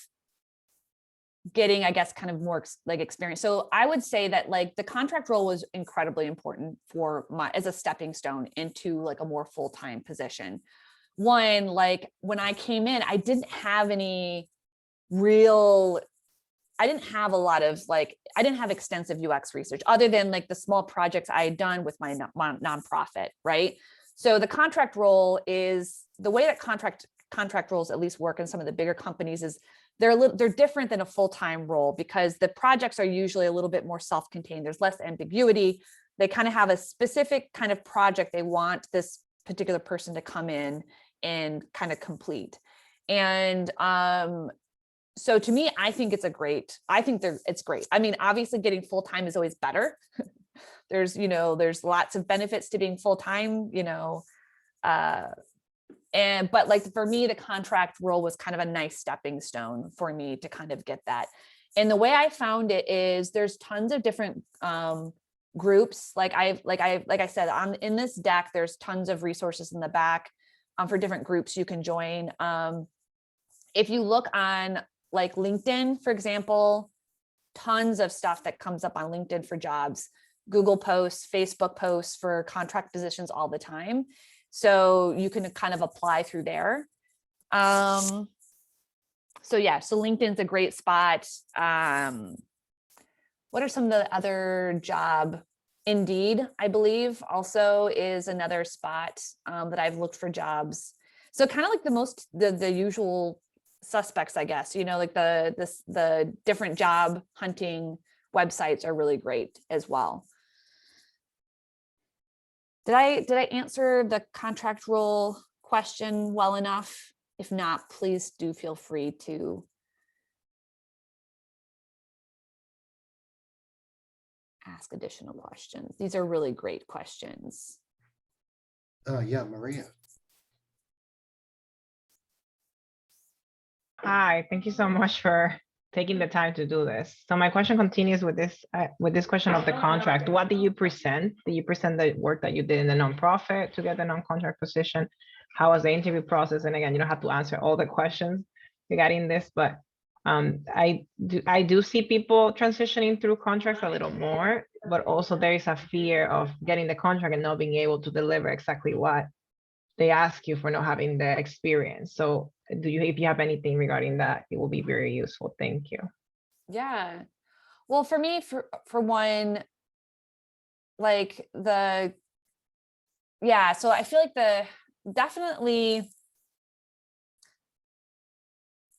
getting, I guess, kind of more like experience? So I would say that like the contract role was incredibly important for as a stepping stone into like a more full-time position. One, like when I came in, I didn't have extensive UX research other than like the small projects I had done with my nonprofit, right? So the contract role is the way that contract roles at least work in some of the bigger companies is they're different than a full-time role, because the projects are usually a little bit more self-contained. There's less ambiguity. They kind of have a specific kind of project they want this particular person to come in and kind of complete. And so to me, I think it's great. I mean, obviously getting full-time is always better. There's lots of benefits to being full-time, but like for me, the contract role was kind of a nice stepping stone for me to kind of get that. And the way I found it is there's tons of different groups. Like I said, in this deck, there's tons of resources in the back for different groups you can join. If you look on like LinkedIn, for example, tons of stuff that comes up on LinkedIn for jobs, Google posts, Facebook posts for contract positions all the time. So you can kind of apply through there. So yeah, so LinkedIn's a great spot. What are some of the other job? Indeed, I believe also is another spot that I've looked for jobs. So kind of like the usual suspects, I guess, you know, like the different job hunting websites are really great as well. Did I answer the contract role question well enough? If not, please do feel free to ask additional questions. These are really great questions. Yeah, Maria. Hi, thank you so much for taking the time to do this. So my question continues with this question of the contract. What do you present? Do you present the work that you did in the nonprofit to get the non-contract position? How was the interview process? And again, you don't have to answer all the questions regarding this, but I do see people transitioning through contracts a little more, but also there is a fear of getting the contract and not being able to deliver exactly what they ask you for not having the experience. So if you have anything regarding that, it will be very useful. Thank you. Yeah. Well, for me, for one, like so I feel like definitely,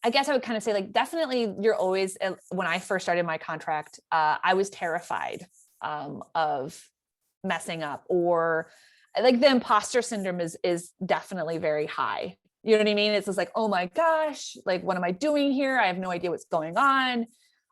I guess I would kind of say like, definitely you're always, when I first started my contract, I was terrified of messing up, or like the imposter syndrome is definitely very high. You know what I mean? It's just like, oh my gosh, like, what am I doing here? I have no idea what's going on.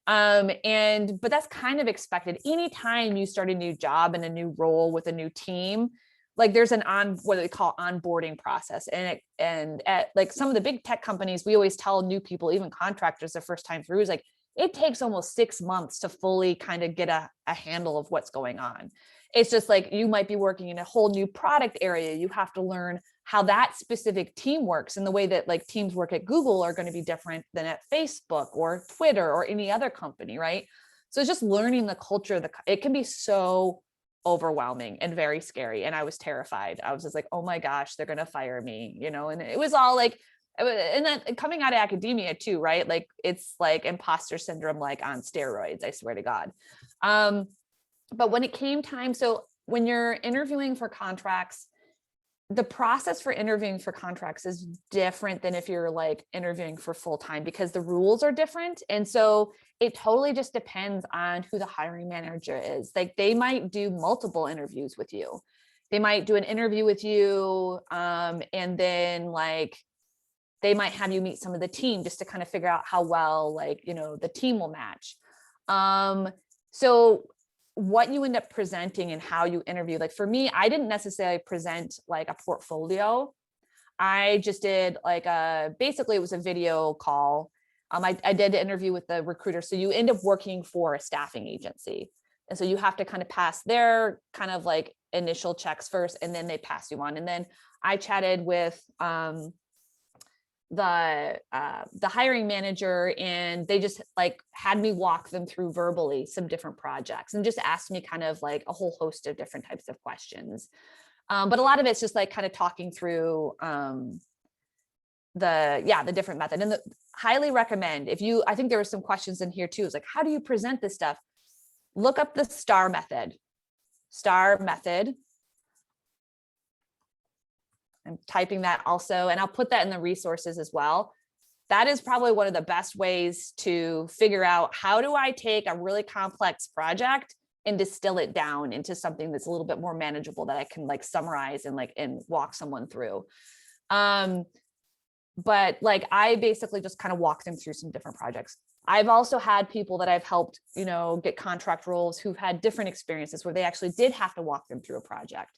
But that's kind of expected. Anytime you start a new job and a new role with a new team, like there's what they call onboarding process. And at like some of the big tech companies, we always tell new people, even contractors the first time through, is like, it takes almost 6 months to fully kind of get a handle of what's going on. It's just like, you might be working in a whole new product area. You have to learn how that specific team works, and the way that like teams work at Google are going to be different than at Facebook or Twitter or any other company, right? So it's just learning the culture. It can be so overwhelming and very scary. And I was terrified. I was just like, oh my gosh, they're going to fire me, you know? And it was all like, and then coming out of academia too, right? Like it's like imposter syndrome, like on steroids, I swear to God. But when it came time, so when you're interviewing for contracts, the process for interviewing for contracts is different than if you're like interviewing for full-time, because the rules are different. And so it totally just depends on who the hiring manager is. Like they might do multiple interviews with you. They might do an interview with you, and then like they might have you meet some of the team just to kind of figure out how well, like, you know, the team will match. So what you end up presenting and how you interview, like for me, I didn't necessarily present like a portfolio. I just did like basically it was a video call. I did an interview with the recruiter. So you end up working for a staffing agency. And so you have to kind of pass their kind of like initial checks first, and then they pass you on. And then I chatted with the hiring manager, and they just like had me walk them through verbally some different projects and just asked me kind of like a whole host of different types of questions. But a lot of it's just like kind of talking through the different method. And highly recommend, I think there were some questions in here too. It's like, how do you present this stuff? Look up the STAR method. I'm typing that also, and I'll put that in the resources as well. That is probably one of the best ways to figure out, how do I take a really complex project and distill it down into something that's a little bit more manageable, that I can like summarize and walk someone through. But like, I basically just kind of walk them through some different projects. I've also had people that I've helped, you know, get contract roles who've had different experiences where they actually did have to walk them through a project.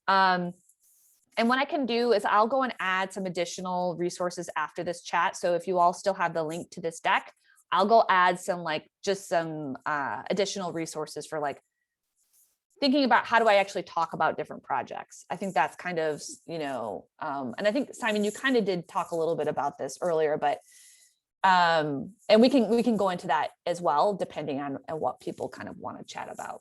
And what I can do is I'll go and add some additional resources after this chat. So if you all still have the link to this deck, I'll go add some additional resources for like thinking about, how do I actually talk about different projects? I think that's kind of, you know, and I think Simon, you kind of did talk a little bit about this earlier, but and we can go into that as well, depending on what people kind of want to chat about.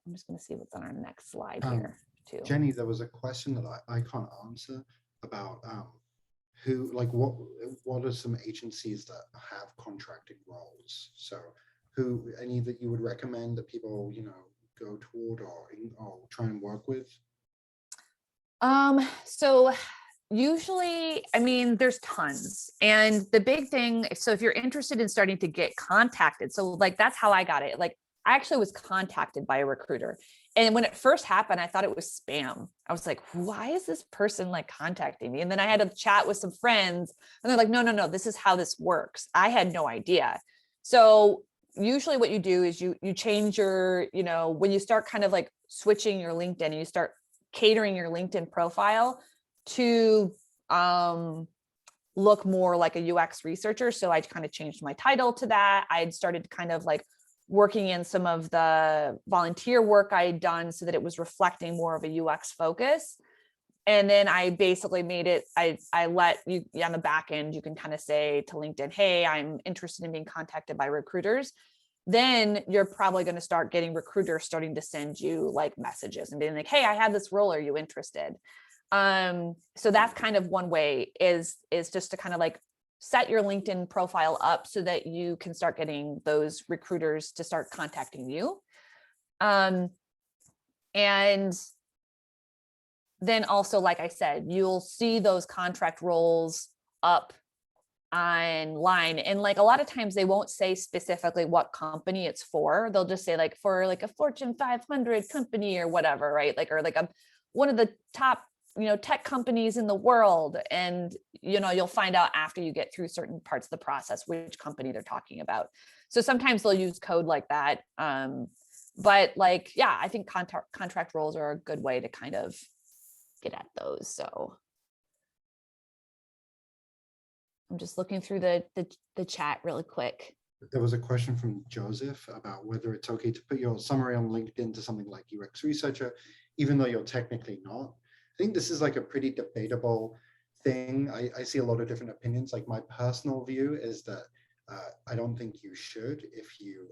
I'm just going to see what's on our next slide here too. Jenny, there was a question that I can't answer about who, like, what are some agencies that have contracting roles? So any that you would recommend that people, go toward or try and work with? So usually, I mean, there's tons. And the big thing, so if you're interested in starting to get contacted, so like that's how I got it. Like I actually was contacted by a recruiter. And when it first happened, I thought it was spam. I was like, why is this person like contacting me? And then I had a chat with some friends and they're like, no, this is how this works. I had no idea. So usually what you do is you change your, when you start kind of like switching your LinkedIn and you start catering your LinkedIn profile to look more like a UX researcher. So I kind of changed my title to that. I had started kind of like working in some of the volunteer work I had done so that it was reflecting more of a UX focus. And then I basically made it, I let you on the back end, you can kind of say to LinkedIn, hey, I'm interested in being contacted by recruiters. Then you're probably going to start getting recruiters starting to send you like messages and being like, hey, I have this role. Are you interested? So that's kind of one way is just to kind of like set your LinkedIn profile up so that you can start getting those recruiters to start contacting you. And then also, like I said, you'll see those contract roles up online. And like a lot of times they won't say specifically what company it's for. They'll just say like for like a Fortune 500 company or whatever, right? Like, or like one of the top, tech companies in the world. And, you'll find out after you get through certain parts of the process, which company they're talking about. So sometimes they'll use code like that. But like, yeah, I think contract roles are a good way to kind of get at those. So I'm just looking through the chat really quick. There was a question from Joseph about whether it's okay to put your summary on LinkedIn to something like UX researcher, even though you're technically not. I think this is like a pretty debatable thing. I see a lot of different opinions. Like my personal view is that I don't think you should.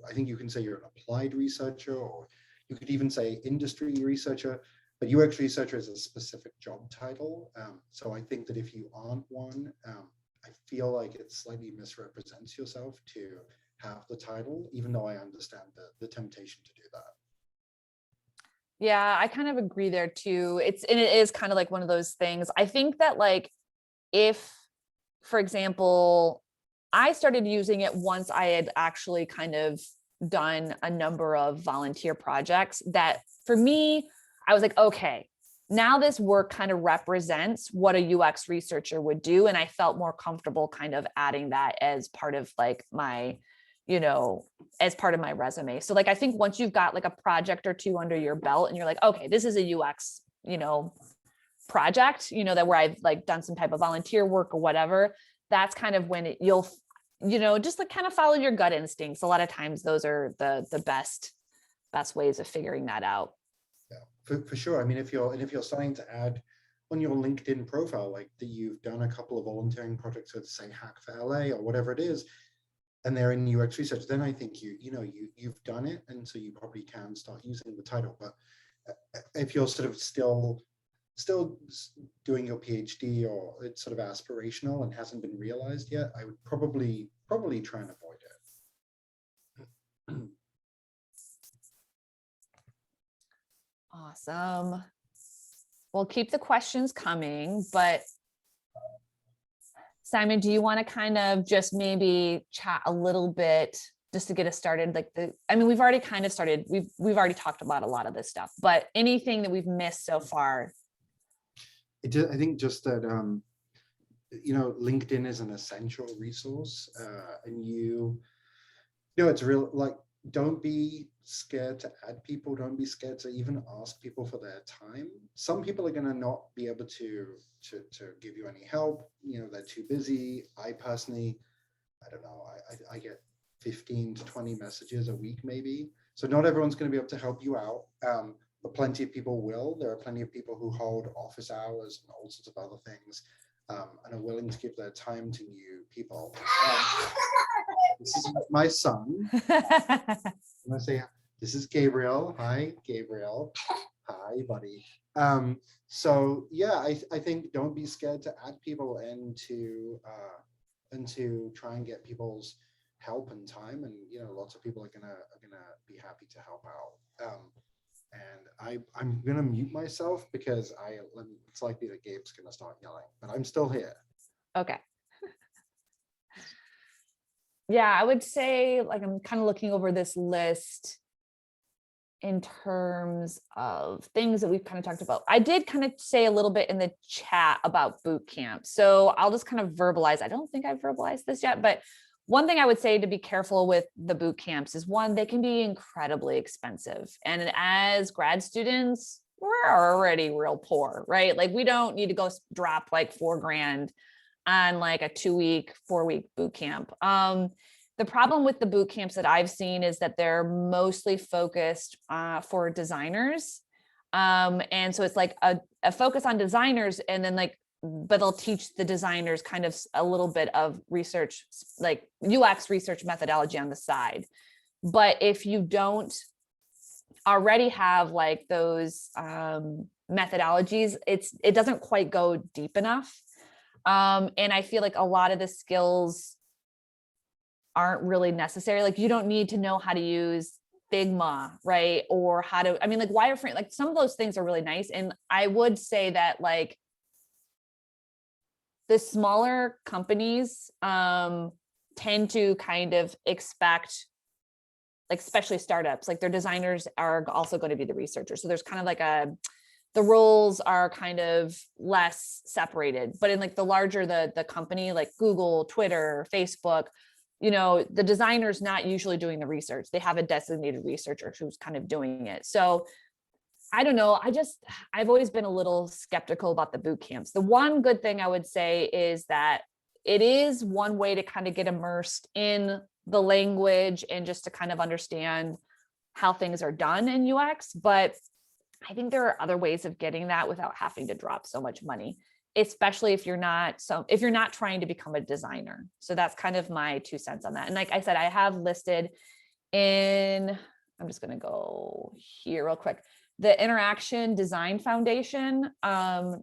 I think you can say you're an applied researcher, or you could even say industry researcher, but UX researcher is a specific job title. So I think that if you aren't one, I feel like it slightly misrepresents yourself to have the title, even though I understand the temptation to do that. Yeah, I kind of agree there too. It is kind of like one of those things. I think that like if, for example, I started using it once I had actually kind of done a number of volunteer projects that for me, I was like, okay, now this work kind of represents what a UX researcher would do. And I felt more comfortable kind of adding that as part of like my, as part of my resume. So like, I think once you've got like a project or two under your belt and you're like, okay, this is a UX, project, that where I've like done some type of volunteer work or whatever, that's kind of when you'll, just like kind of follow your gut instincts. A lot of times those are the best ways of figuring that out. Yeah, for sure. I mean, if you're starting to add on your LinkedIn profile, like that you've done a couple of volunteering projects with, say, Hack for LA or whatever it is, and they're in UX research, then I think you've done it, and so you probably can start using the title. But if you're sort of still doing your PhD, or it's sort of aspirational and hasn't been realized yet, I would probably try and avoid it. Awesome. We'll keep the questions coming, but Simon, do you want to kind of just maybe chat a little bit just to get us started? We've already kind of started, we've already talked about a lot of this stuff, but anything that we've missed so far? I think just that, LinkedIn is an essential resource, and it's real, like, don't be scared to add people. Don't be scared to even ask people for their time. Some people are going to not be able to give you any help. They're too busy. I personally, I don't know, I get 15 to 20 messages a week, maybe. So not everyone's going to be able to help you out. But plenty of people will. There are plenty of people who hold office hours and all sorts of other things, and are willing to give their time to new people. This is my son. I'm gonna say, this is Gabriel. Hi, Gabriel. Hi. Hi, buddy. So yeah, I think don't be scared to add people into try and get people's help and time, and lots of people are gonna be happy to help out. And I'm gonna mute myself because it's likely that Gabe's gonna start yelling, but I'm still here. Okay. Yeah, I would say, like, I'm kind of looking over this list in terms of things that we've kind of talked about. I did kind of say a little bit in the chat about boot camp. So I'll just kind of verbalize. I don't think I've verbalized this yet, but one thing I would say to be careful with the boot camps is, one, they can be incredibly expensive. And as grad students, we're already real poor, right? Like, we don't need to go drop like $4,000 on like a 2-week, 4-week boot camp. The problem with the boot camps that I've seen is that they're mostly focused for designers. And so it's like a focus on designers, and then like, but they'll teach the designers kind of a little bit of research, like UX research methodology on the side. But if you don't already have like those methodologies, it doesn't quite go deep enough. And I feel like a lot of the skills aren't really necessary. Like, you don't need to know how to use Figma, right? Or how to, I mean, like wireframe, like some of those things are really nice. And I would say that like the smaller companies tend to kind of expect, like especially startups, like their designers are also going to be the researchers. So there's kind of like the roles are kind of less separated. But in like the larger the company, like Google, Twitter, Facebook, the designer's not usually doing the research. They have a designated researcher who's kind of doing it. So I don't know. I've always been a little skeptical about the boot camps. The one good thing I would say is that it is one way to kind of get immersed in the language and just to kind of understand how things are done in UX. But I think there are other ways of getting that without having to drop so much money, especially if you're not trying to become a designer. So that's kind of my 2 cents on that. And like I said, I have listed I'm just going to go here real quick. The Interaction Design Foundation,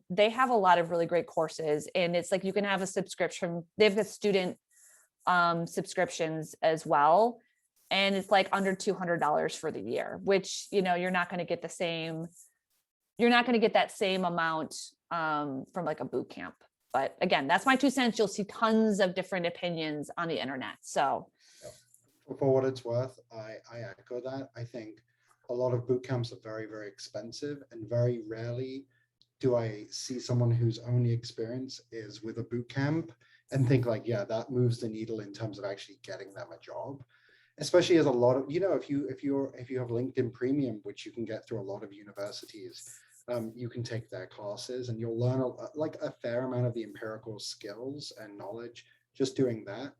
they have a lot of really great courses, and it's like you can have a subscription. They've got student subscriptions as well. And it's like under $200 for the year, which, you're not going to get that same amount from like a boot camp. But again, that's my 2 cents. You'll see tons of different opinions on the internet. So for what it's worth, I echo that. I think a lot of boot camps are very, very expensive, and very rarely do I see someone whose only experience is with a boot camp and think like, yeah, that moves the needle in terms of actually getting them a job. Especially as a lot of, if you have LinkedIn Premium, which you can get through a lot of universities, you can take their classes and you'll learn a fair amount of the empirical skills and knowledge just doing that.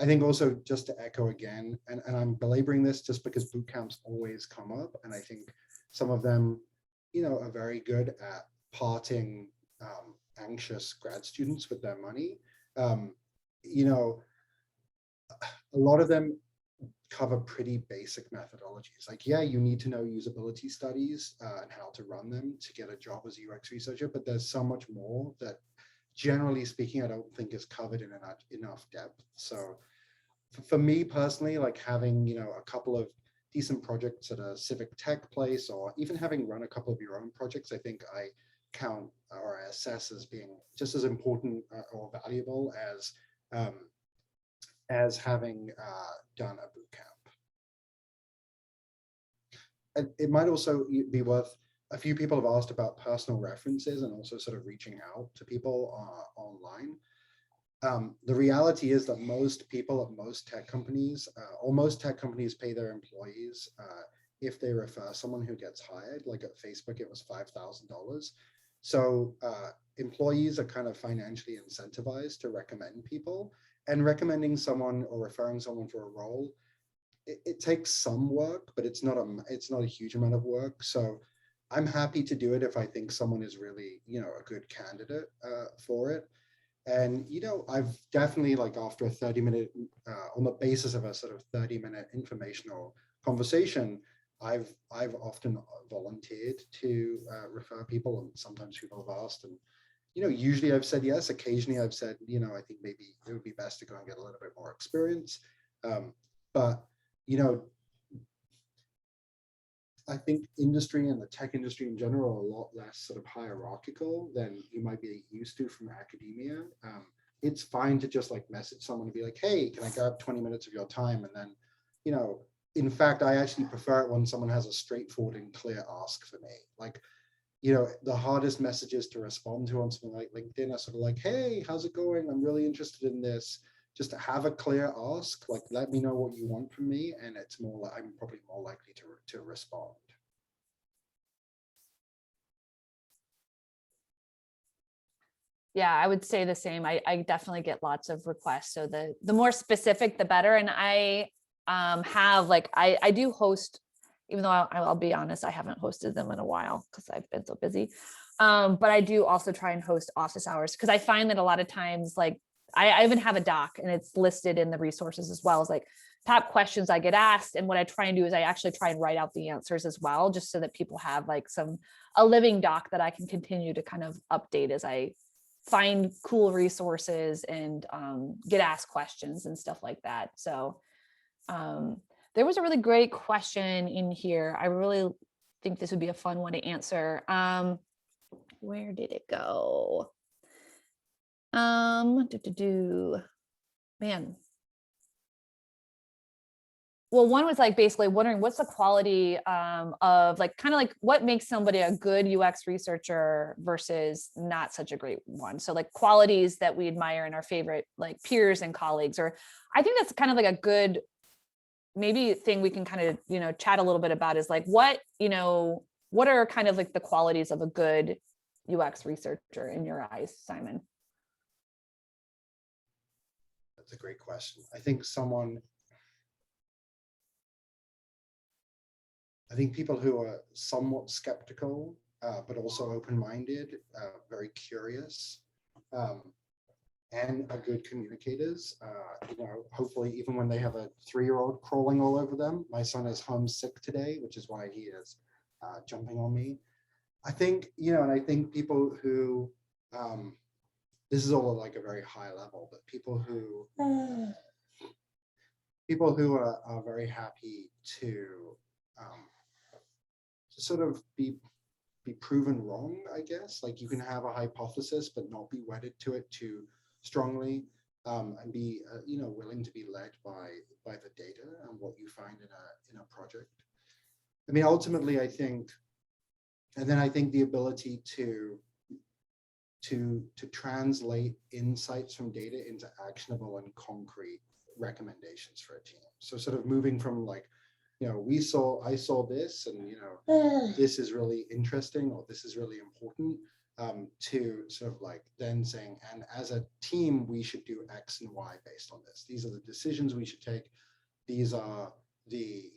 I think also, just to echo again, and I'm belaboring this just because boot camps always come up, and I think some of them, are very good at parting anxious grad students with their money. A lot of them cover pretty basic methodologies. Like, yeah, you need to know usability studies and how to run them to get a job as a UX researcher, but there's so much more that, generally speaking, I don't think is covered in enough depth. So for me personally, like having, a couple of decent projects at a civic tech place, or even having run a couple of your own projects, I think I count or I assess as being just as important or valuable as having done a boot camp. It might also be worth, a few people have asked about personal references and also sort of reaching out to people online. The reality is that most people at most tech companies, or most tech companies, pay their employees if they refer someone who gets hired. Like at Facebook, it was $5,000. So employees are kind of financially incentivized to recommend people, and recommending someone or referring someone for a role, it takes some work, but it's not a huge amount of work. So I'm happy to do it if I think someone is really, a good candidate for it. And, I've definitely, like, after a 30-minute, on the basis of a sort of 30-minute informational conversation, I've often volunteered to refer people, and sometimes people have asked, and usually I've said yes. Occasionally I've said, I think maybe it would be best to go and get a little bit more experience. But I think industry and the tech industry in general are a lot less sort of hierarchical than you might be used to from academia. It's fine to just like message someone and be like, hey, can I grab 20 minutes of your time? And then, in fact, I actually prefer it when someone has a straightforward and clear ask for me. Like, the hardest messages to respond to on something like LinkedIn are sort of like, hey, how's it going? I'm really interested in this. Just to have a clear ask, like, let me know what you want from me. And it's more like, I'm probably more likely to respond. Yeah, I would say the same. I definitely get lots of requests. So the more specific, the better. And I have like, I do host, even though I'll be honest, I haven't hosted them in a while because I've been so busy. But I do also try and host office hours because I find that a lot of times, like I even have a doc and it's listed in the resources as well as like top questions I get asked. And what I try and do is I actually try and write out the answers as well, just so that people have like a living doc that I can continue to kind of update as I find cool resources and get asked questions and stuff like that. So there was a really great question in here. I really think this would be a fun one to answer. Where did it go? Man. Well, one was like basically wondering what's the quality of like kind of like what makes somebody a good UX researcher versus not such a great one. So like qualities that we admire in our favorite like peers and colleagues, or I think that's kind of like a good maybe thing we can kind of, chat a little bit about is like what are kind of like the qualities of a good UX researcher in your eyes, Simon? That's a great question. I think people who are somewhat skeptical, but also open-minded, very curious, and are good communicators. Hopefully even when they have a 3-year-old crawling all over them. My son is homesick today, which is why he is jumping on me. I think, and I think people who, this is all at like a very high level, but people who are very happy to sort of be proven wrong, I guess. Like you can have a hypothesis, but not be wedded to it too strongly, and be willing to be led by the data and what you find in a project. I mean, ultimately, I think the ability to translate insights from data into actionable and concrete recommendations for a team. So sort of moving from like, I saw this and, this is really interesting or this is really important, to sort of like then saying, and as a team, we should do X and Y based on this. These are the decisions we should take. These are the,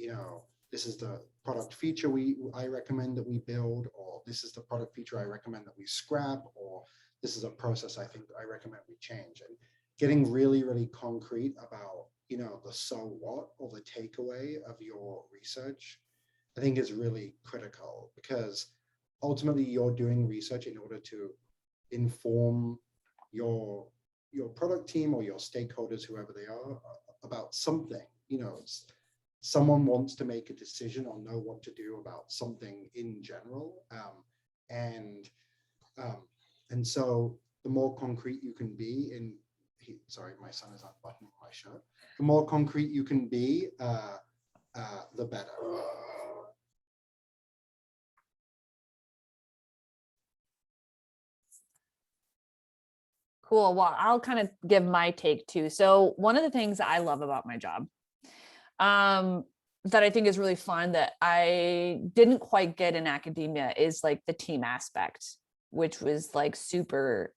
this is the product feature I recommend that we build, or this is the product feature I recommend that we scrap, or this is a process I recommend we change. And getting really, really concrete about, the so what or the takeaway of your research, I think is really critical, because ultimately you're doing research in order to inform your product team or your stakeholders, whoever they are, about something. Someone wants to make a decision or know what to do about something in general, and so the more concrete you can be sorry, my son is unbuttoning my shirt. The more concrete you can be, the better. Cool. Well, I'll kind of give my take too. So one of the things that I love about my job, that I think is really fun that I didn't quite get in academia is like the team aspect, which was like super,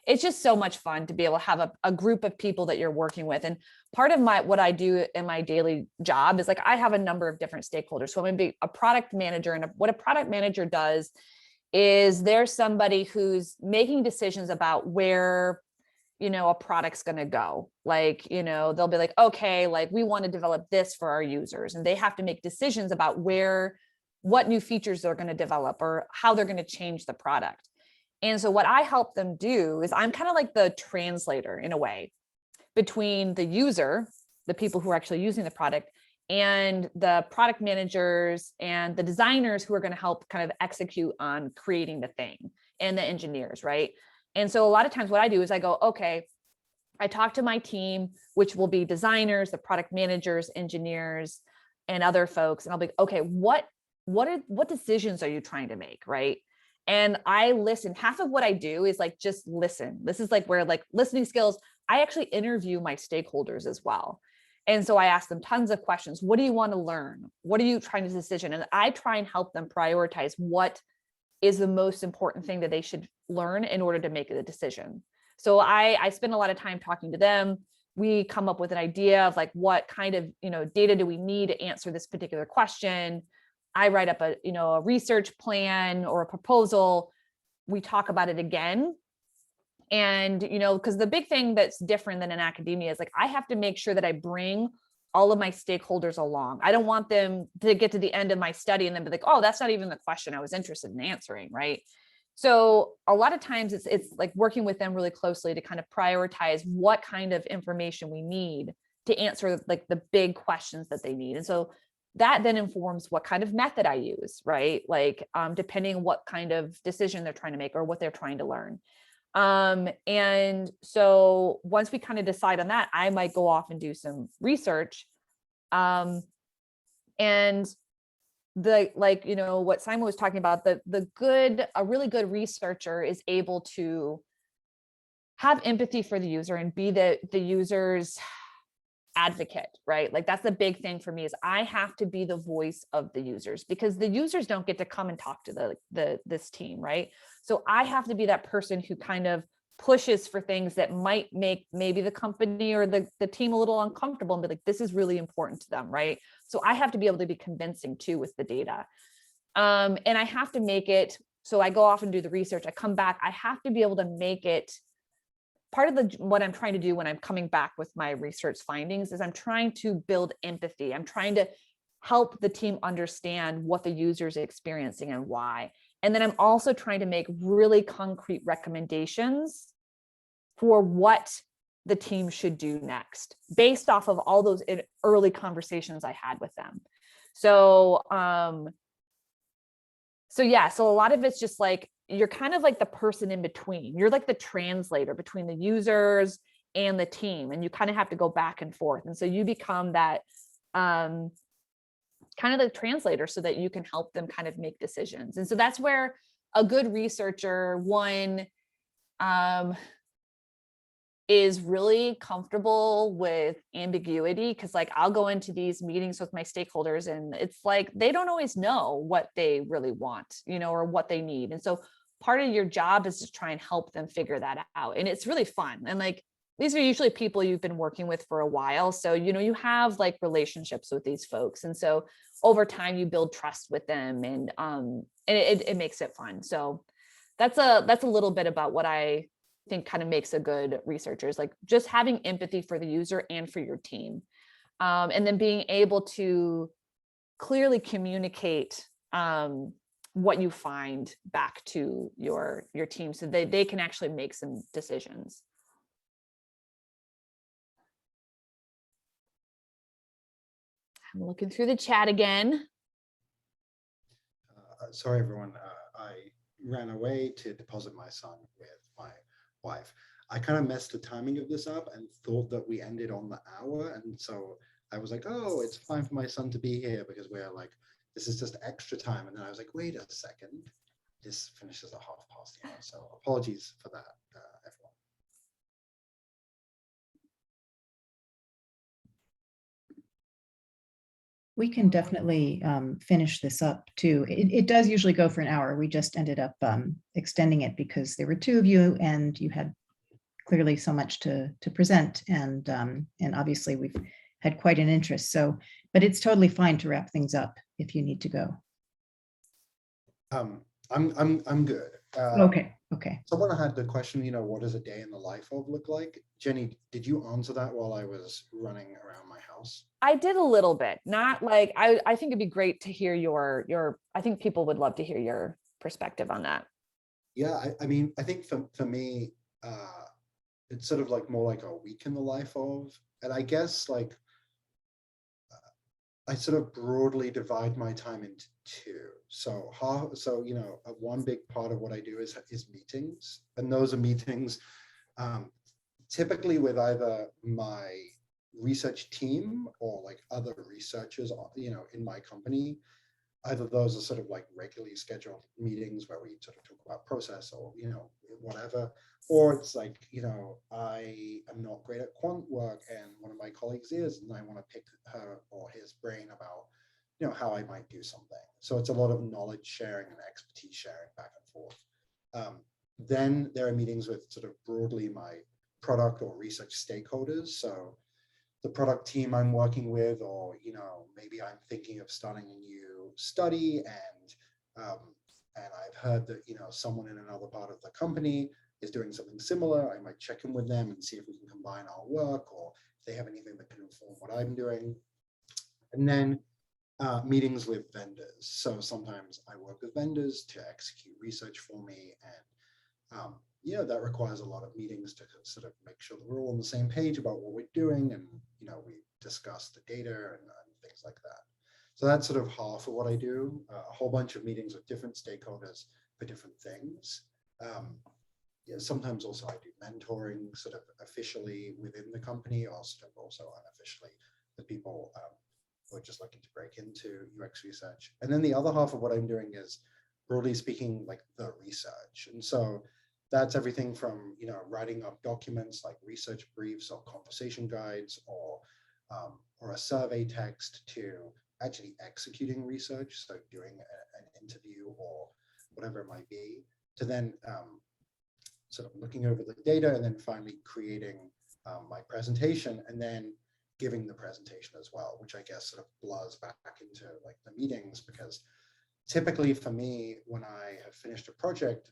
it's just so much fun to be able to have a group of people that you're working with. And part of what I do in my daily job is like, I have a number of different stakeholders. So I'm going to be a product manager, and what a product manager does is there's somebody who's making decisions about where a product's going to go. Like, they'll be like, okay, like we want to develop this for our users, and they have to make decisions about what new features they're going to develop or how they're going to change the product. And so what I help them do is I'm kind of like the translator in a way between the user, the people who are actually using the product, and the product managers and the designers who are going to help kind of execute on creating the thing, and the engineers, right? And so a lot of times what I do is I go, okay, I talk to my team, which will be designers, the product managers, engineers, and other folks. And I'll be, okay, what decisions are you trying to make, right? And I listen. Half of what I do is like, just listen. This is like where like listening skills, I actually interview my stakeholders as well. And so I ask them tons of questions. What do you want to learn? What are you trying to decision? And I try and help them prioritize what is the most important thing that they should learn in order to make a decision. So I spend a lot of time talking to them. We come up with an idea of like, what kind of, data do we need to answer this particular question? I write up a research plan or a proposal. We talk about it again. And, because the big thing that's different than in academia is like, I have to make sure that I bring all of my stakeholders along. I don't want them to get to the end of my study and then be like, oh, that's not even the question I was interested in answering, right? So a lot of times it's like working with them really closely to kind of prioritize what kind of information we need to answer like the big questions that they need. And so that then informs what kind of method I use, right? Like depending on what kind of decision they're trying to make or what they're trying to learn. And so once we kind of decide on that, I might go off and do some research. And what Simon was talking about, a really good researcher is able to have empathy for the user and be the user's advocate, right? Like that's the big thing for me is I have to be the voice of the users, because the users don't get to come and talk to this team, right? So I have to be that person who kind of pushes for things that might make maybe the company or the team a little uncomfortable and be like, this is really important to them, right? So I have to be able to be convincing too with the data. And I have to make it, so I go off and do the research, I come back, I have to be able to make it part of what I'm trying to do when I'm coming back with my research findings is I'm trying to build empathy. I'm trying to help the team understand what the user is experiencing and why. And then I'm also trying to make really concrete recommendations for what the team should do next based off of all those early conversations I had with them. So a lot of it's just like, you're kind of like the person in between. You're like the translator between the users and the team, and you kind of have to go back and forth. And so you become that kind of the translator so that you can help them kind of make decisions. And so that's where a good researcher, is really comfortable with ambiguity, because like I'll go into these meetings with my stakeholders and it's like they don't always know what they really want, or what they need. And so part of your job is to try and help them figure that out. And it's really fun. And like these are usually people you've been working with for a while. So, you have like relationships with these folks. And so over time you build trust with them, and it makes it fun. So that's a little bit about what I think kind of makes a good researcher, is like just having empathy for the user and for your team. And then being able to clearly communicate what you find back to your team so they can actually make some decisions. I'm looking through the chat again. Sorry, everyone. I ran away to deposit my son with my wife. I kind of messed the timing of this up and thought that we ended on the hour. And so I was like, oh, it's fine for my son to be here because we're like, this is just extra time. And then I was like, wait a second, this finishes at past the hour. So apologies for that, everyone. We can definitely finish this up too. It does usually go for an hour. We just ended up extending it because there were two of you and you had clearly so much to present, and obviously we've had quite an interest. So, but it's totally fine to wrap things up if you need to go. I'm good. Okay, okay. Someone had the question, what does a day in the life of look like? Jenny, did you answer that while I was running around my house? I did a little bit, not like, I think it'd be great to hear your, I think people would love to hear your perspective on that. Yeah, I mean, I think for me, it's sort of like more like a week in the life of, and I guess like I sort of broadly divide my time into two. So one big part of what I do is meetings, and those are meetings typically with either my research team or like other researchers, in my company. Either those are sort of like regularly scheduled meetings where we sort of talk about process or, whatever, or it's like, I am not great at quant work and one of my colleagues is, and I want to pick her or his brain about, how I might do something. So it's a lot of knowledge sharing and expertise sharing back and forth. Then there are meetings with sort of broadly my product or research stakeholders. So the product team I'm working with, or maybe I'm thinking of starting a new study, and I've heard that someone in another part of the company is doing something similar. I might check in with them and see if we can combine our work, or if they have anything that can inform what I'm doing. And then meetings with vendors. So sometimes I work with vendors to execute research for me, and that requires a lot of meetings to sort of make sure that we're all on the same page about what we're doing, and we discuss the data and things like that. So that's sort of half of what I do. A whole bunch of meetings with different stakeholders for different things. Sometimes also I do mentoring sort of officially within the company, or sort of also unofficially with people who are just looking to break into UX research. And then the other half of what I'm doing is, broadly speaking, like the research. And so that's everything from writing up documents like research briefs or conversation guides, or a survey text, to actually executing research, so doing an interview or whatever it might be, to then sort of looking over the data and then finally creating my presentation, and then giving the presentation as well, which I guess sort of blurs back into like the meetings, because typically for me, when I have finished a project,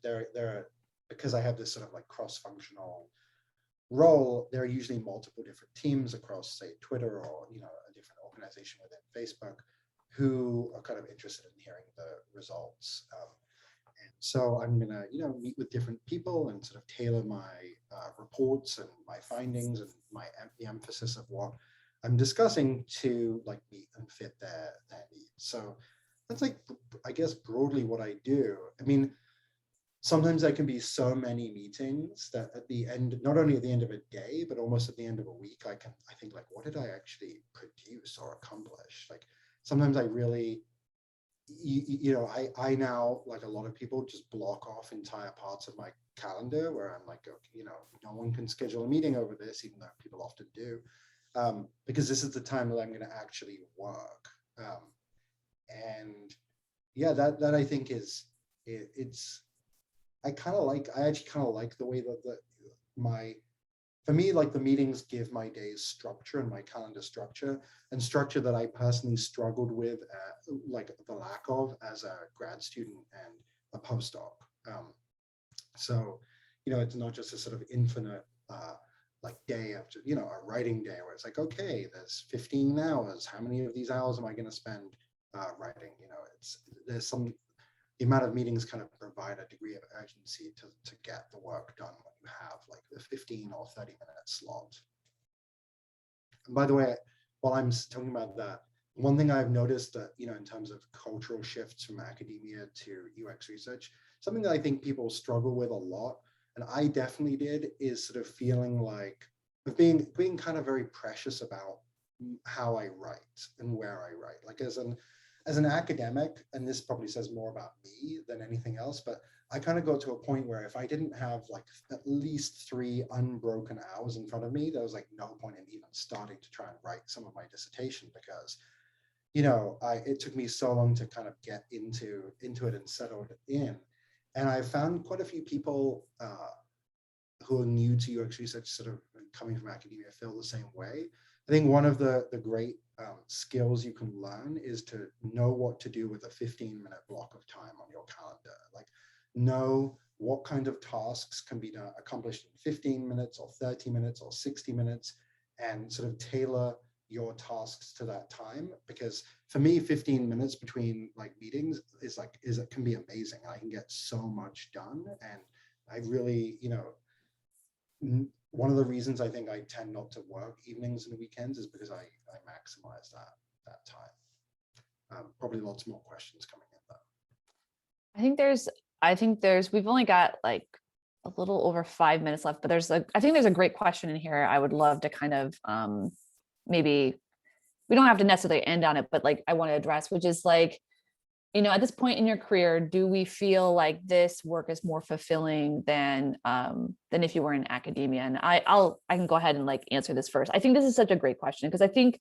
because I have this sort of like cross-functional role, there are usually multiple different teams across, say, Twitter, or a different organization within Facebook, who are kind of interested in hearing the results. And so I'm gonna meet with different people and sort of tailor my reports and my findings and the emphasis of what I'm discussing to like meet and fit their needs. So that's like, I guess, broadly what I do. I mean, sometimes there can be so many meetings that at the end, not only at the end of a day, but almost at the end of a week, I think like, what did I actually produce or accomplish? Like sometimes I really, I now, like a lot of people, just block off entire parts of my calendar where I'm like, okay, no one can schedule a meeting over this, even though people often do, because this is the time that I'm going to actually work. And yeah, that I think is, it's, I actually kind of like the way that for me, like the meetings give my days structure and my calendar structure, and structure that I personally struggled with, like the lack of as a grad student and a postdoc. So, it's not just a sort of infinite like day after, a writing day where it's like, okay, there's 15 hours. How many of these hours am I going to spend writing? The amount of meetings kind of provide a degree of urgency to get the work done when you have like the 15 or 30-minute slot. And by the way, while I'm talking about that, one thing I've noticed that, in terms of cultural shifts from academia to UX research, something that I think people struggle with a lot, and I definitely did, is sort of feeling like being kind of very precious about how I write and where I write. Like as an academic, and this probably says more about me than anything else, but I kind of go to a point where if I didn't have like at least 3 unbroken hours in front of me, there was like no point in even starting to try and write some of my dissertation, because, it took me so long to kind of get into it and settle it in. And I found quite a few people who are new to UX research, sort of coming from academia, feel the same way. I think one of the great skills you can learn is to know what to do with a 15-minute block of time on your calendar. Like know what kind of tasks can be accomplished in 15 minutes or 30 minutes or 60 minutes, and sort of tailor your tasks to that time. Because for me, 15 minutes between like meetings it can be amazing. I can get so much done. And I really, one of the reasons I think I tend not to work evenings and weekends is because I maximize that time. Probably lots more questions coming in though. I think there's, we've only got like a little over 5 minutes left, but I think there's a great question in here. I would love to kind of, maybe we don't have to necessarily end on it, but like I want to address, which is like, at this point in your career, do we feel like this work is more fulfilling than if you were in academia? And I can go ahead and like answer this first. I think this is such a great question, because I think,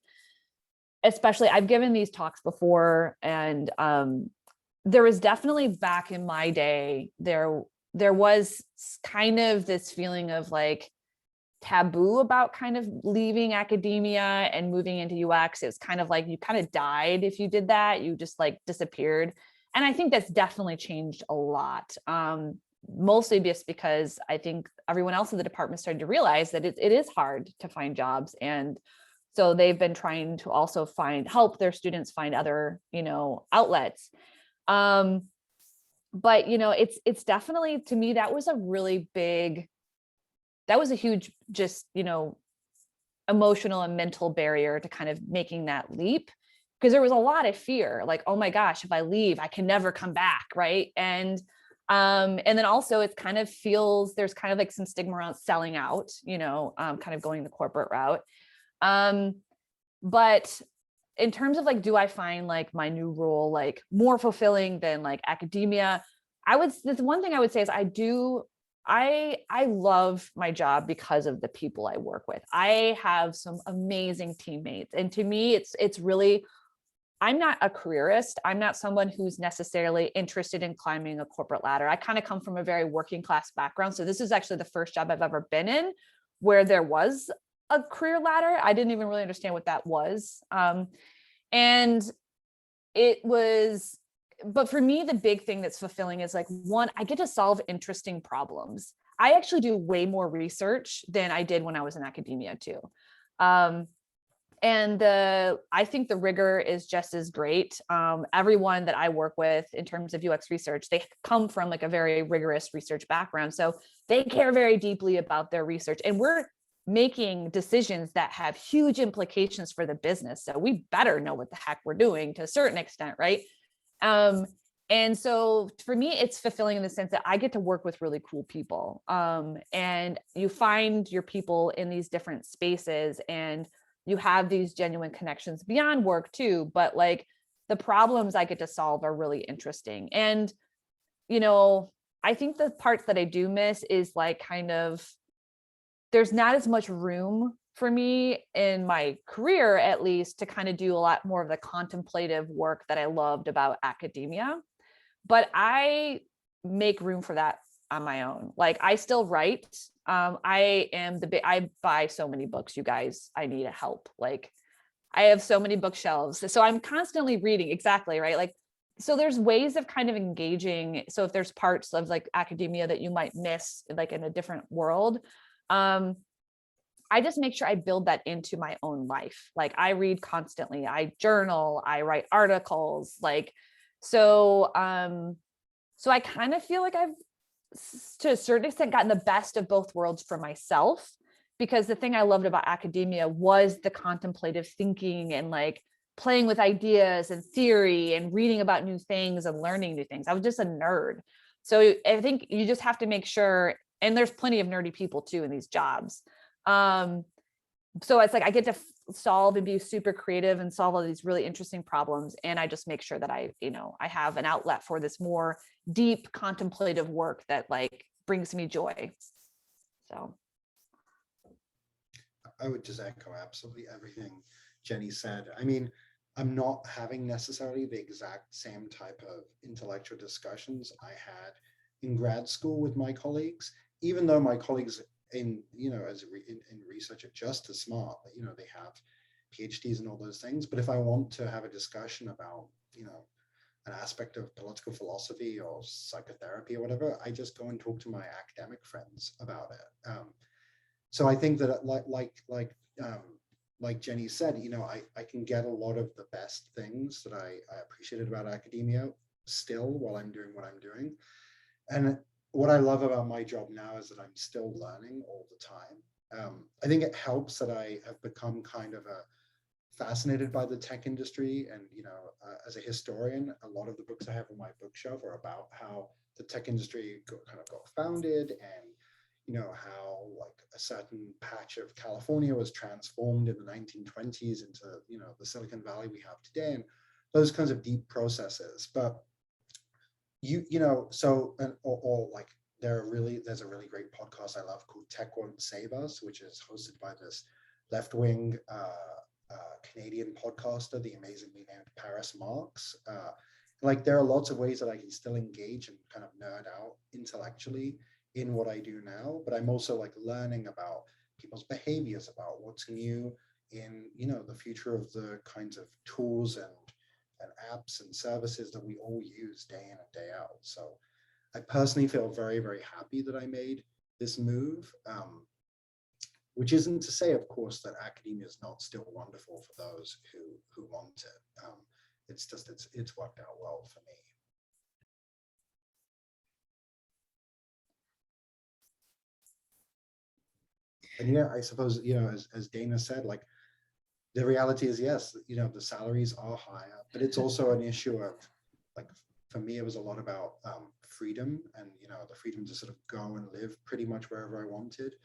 especially I've given these talks before, and there was definitely back in my day, there was kind of this feeling of like taboo about kind of leaving academia and moving into UX. It was kind of like you kind of died if you did that. You just like disappeared. And I think that's definitely changed a lot. Mostly just because I think everyone else in the department started to realize that it is hard to find jobs. And so they've been trying to also help their students find other, outlets. But it's definitely, to me, that was a huge, just, emotional and mental barrier to kind of making that leap, because there was a lot of fear, like, oh my gosh, if I leave, I can never come back. Right. And then also it kind of feels, there's kind of like some stigma around selling out, kind of going the corporate route. But in terms of like, do I find like my new role like more fulfilling than like academia? This one thing I would say is I love my job because of the people I work with. I have some amazing teammates. And to me, it's really, I'm not a careerist. I'm not someone who's necessarily interested in climbing a corporate ladder. I kind of come from a very working class background. So this is actually the first job I've ever been in where there was a career ladder. I didn't even really understand what that was. But for me, the big thing that's fulfilling is like, one, I get to solve interesting problems. I actually do way more research than I did when I was in academia too. And I think the rigor is just as great. Everyone that I work with in terms of UX research, they come from like a very rigorous research background. So they care very deeply about their research, and we're making decisions that have huge implications for the business. So we better know what the heck we're doing to a certain extent, right? And so for me, it's fulfilling in the sense that I get to work with really cool people. And you find your people in these different spaces, and you have these genuine connections beyond work too. But like the problems I get to solve are really interesting. And, I think the parts that I do miss is like kind of, there's not as much room for me in my career, at least, to kind of do a lot more of the contemplative work that I loved about academia. But I make room for that on my own. Like I still write. I buy so many books, you guys, I need help. Like I have so many bookshelves. So I'm constantly reading. Exactly. Right. Like, so there's ways of kind of engaging. So if there's parts of like academia that you might miss, like in a different world, I just make sure I build that into my own life. Like I read constantly, I journal, I write articles, like, so I kind of feel like I've, to a certain extent, gotten the best of both worlds for myself, because the thing I loved about academia was the contemplative thinking and like playing with ideas and theory and reading about new things and learning new things. I was just a nerd. So I think you just have to make sure, and there's plenty of nerdy people too in these jobs. So it's like I get to solve and be super creative and solve all these really interesting problems. And I just make sure that I have an outlet for this more deep contemplative work that like brings me joy. So I would just echo absolutely everything Jenny said. I mean, I'm not having necessarily the exact same type of intellectual discussions I had in grad school with my colleagues, even though my colleagues in research are just as smart. They have PhDs and all those things. But if I want to have a discussion about an aspect of political philosophy or psychotherapy or whatever, I just go and talk to my academic friends about it. So I think that like Jenny said, you know, I can get a lot of the best things that I appreciated about academia still while I'm doing what I'm doing. And what I love about my job now is that I'm still learning all the time. I think it helps that I have become kind of fascinated by the tech industry. And, you know, as a historian, a lot of the books I have on my bookshelf are about how the tech industry kind of got founded, and, you know, how like a certain patch of California was transformed in the 1920s into, you know, the Silicon Valley we have today, and those kinds of deep processes. But you know, so, or like there's a really great podcast I love called Tech Won't Save Us, which is hosted by this left-wing Canadian podcaster, the amazingly named Paris Marx. Like there are lots of ways that I can still engage and kind of nerd out intellectually in what I do now, but I'm also like learning about people's behaviors, about what's new in, you know, the future of the kinds of tools and apps and services that we all use day in and day out. So I personally feel very, very happy that I made this move, which isn't to say, of course, that academia is not still wonderful for those who want it. It's just, it's worked out well for me. And yeah, I suppose, you know, as Dana said, like, the reality is, yes, you know, the salaries are higher, but it's also an issue of, like, for me, it was a lot about freedom and, you know, the freedom to sort of go and live pretty much wherever I wanted.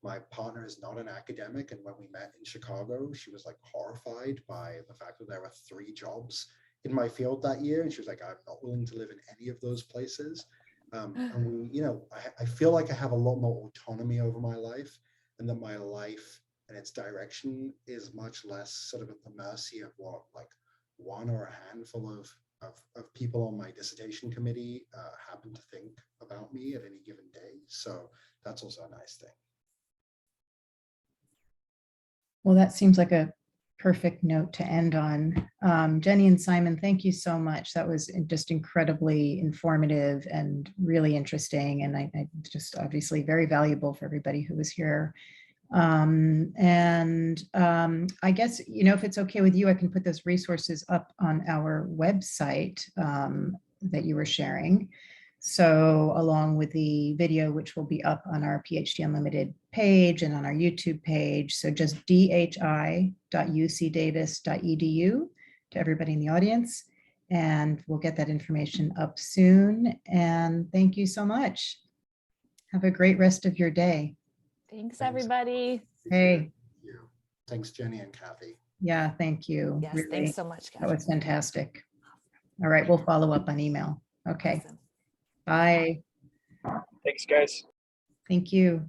My partner is not an academic, and when we met in Chicago, she was like horrified by the fact that there were 3 jobs in my field that year, and she was like, I'm not willing to live in any of those places. And we, you know, I feel like I have a lot more autonomy over my life, and that my life and its direction is much less sort of at the mercy of what like one or a handful of people on my dissertation committee happen to think about me at any given day. So that's also a nice thing. Well, that seems like a perfect note to end on. Jenny and Simon, thank you so much. That was just incredibly informative and really interesting. And I just obviously very valuable for everybody who was here. I guess, you know, if it's okay with you, I can put those resources up on our website that you were sharing. So along with the video, which will be up on our PhD Unlimited page and on our YouTube page. So just dhi.ucdavis.edu to everybody in the audience. And we'll get that information up soon. And thank you so much. Have a great rest of your day. Thanks, everybody. Hey. Thanks, Jenny and Kathy. Yeah, thank you. Yes, Really, thanks so much, that was fantastic. All right, we'll follow up on email. Okay. Awesome. Bye. Thanks, guys. Thank you.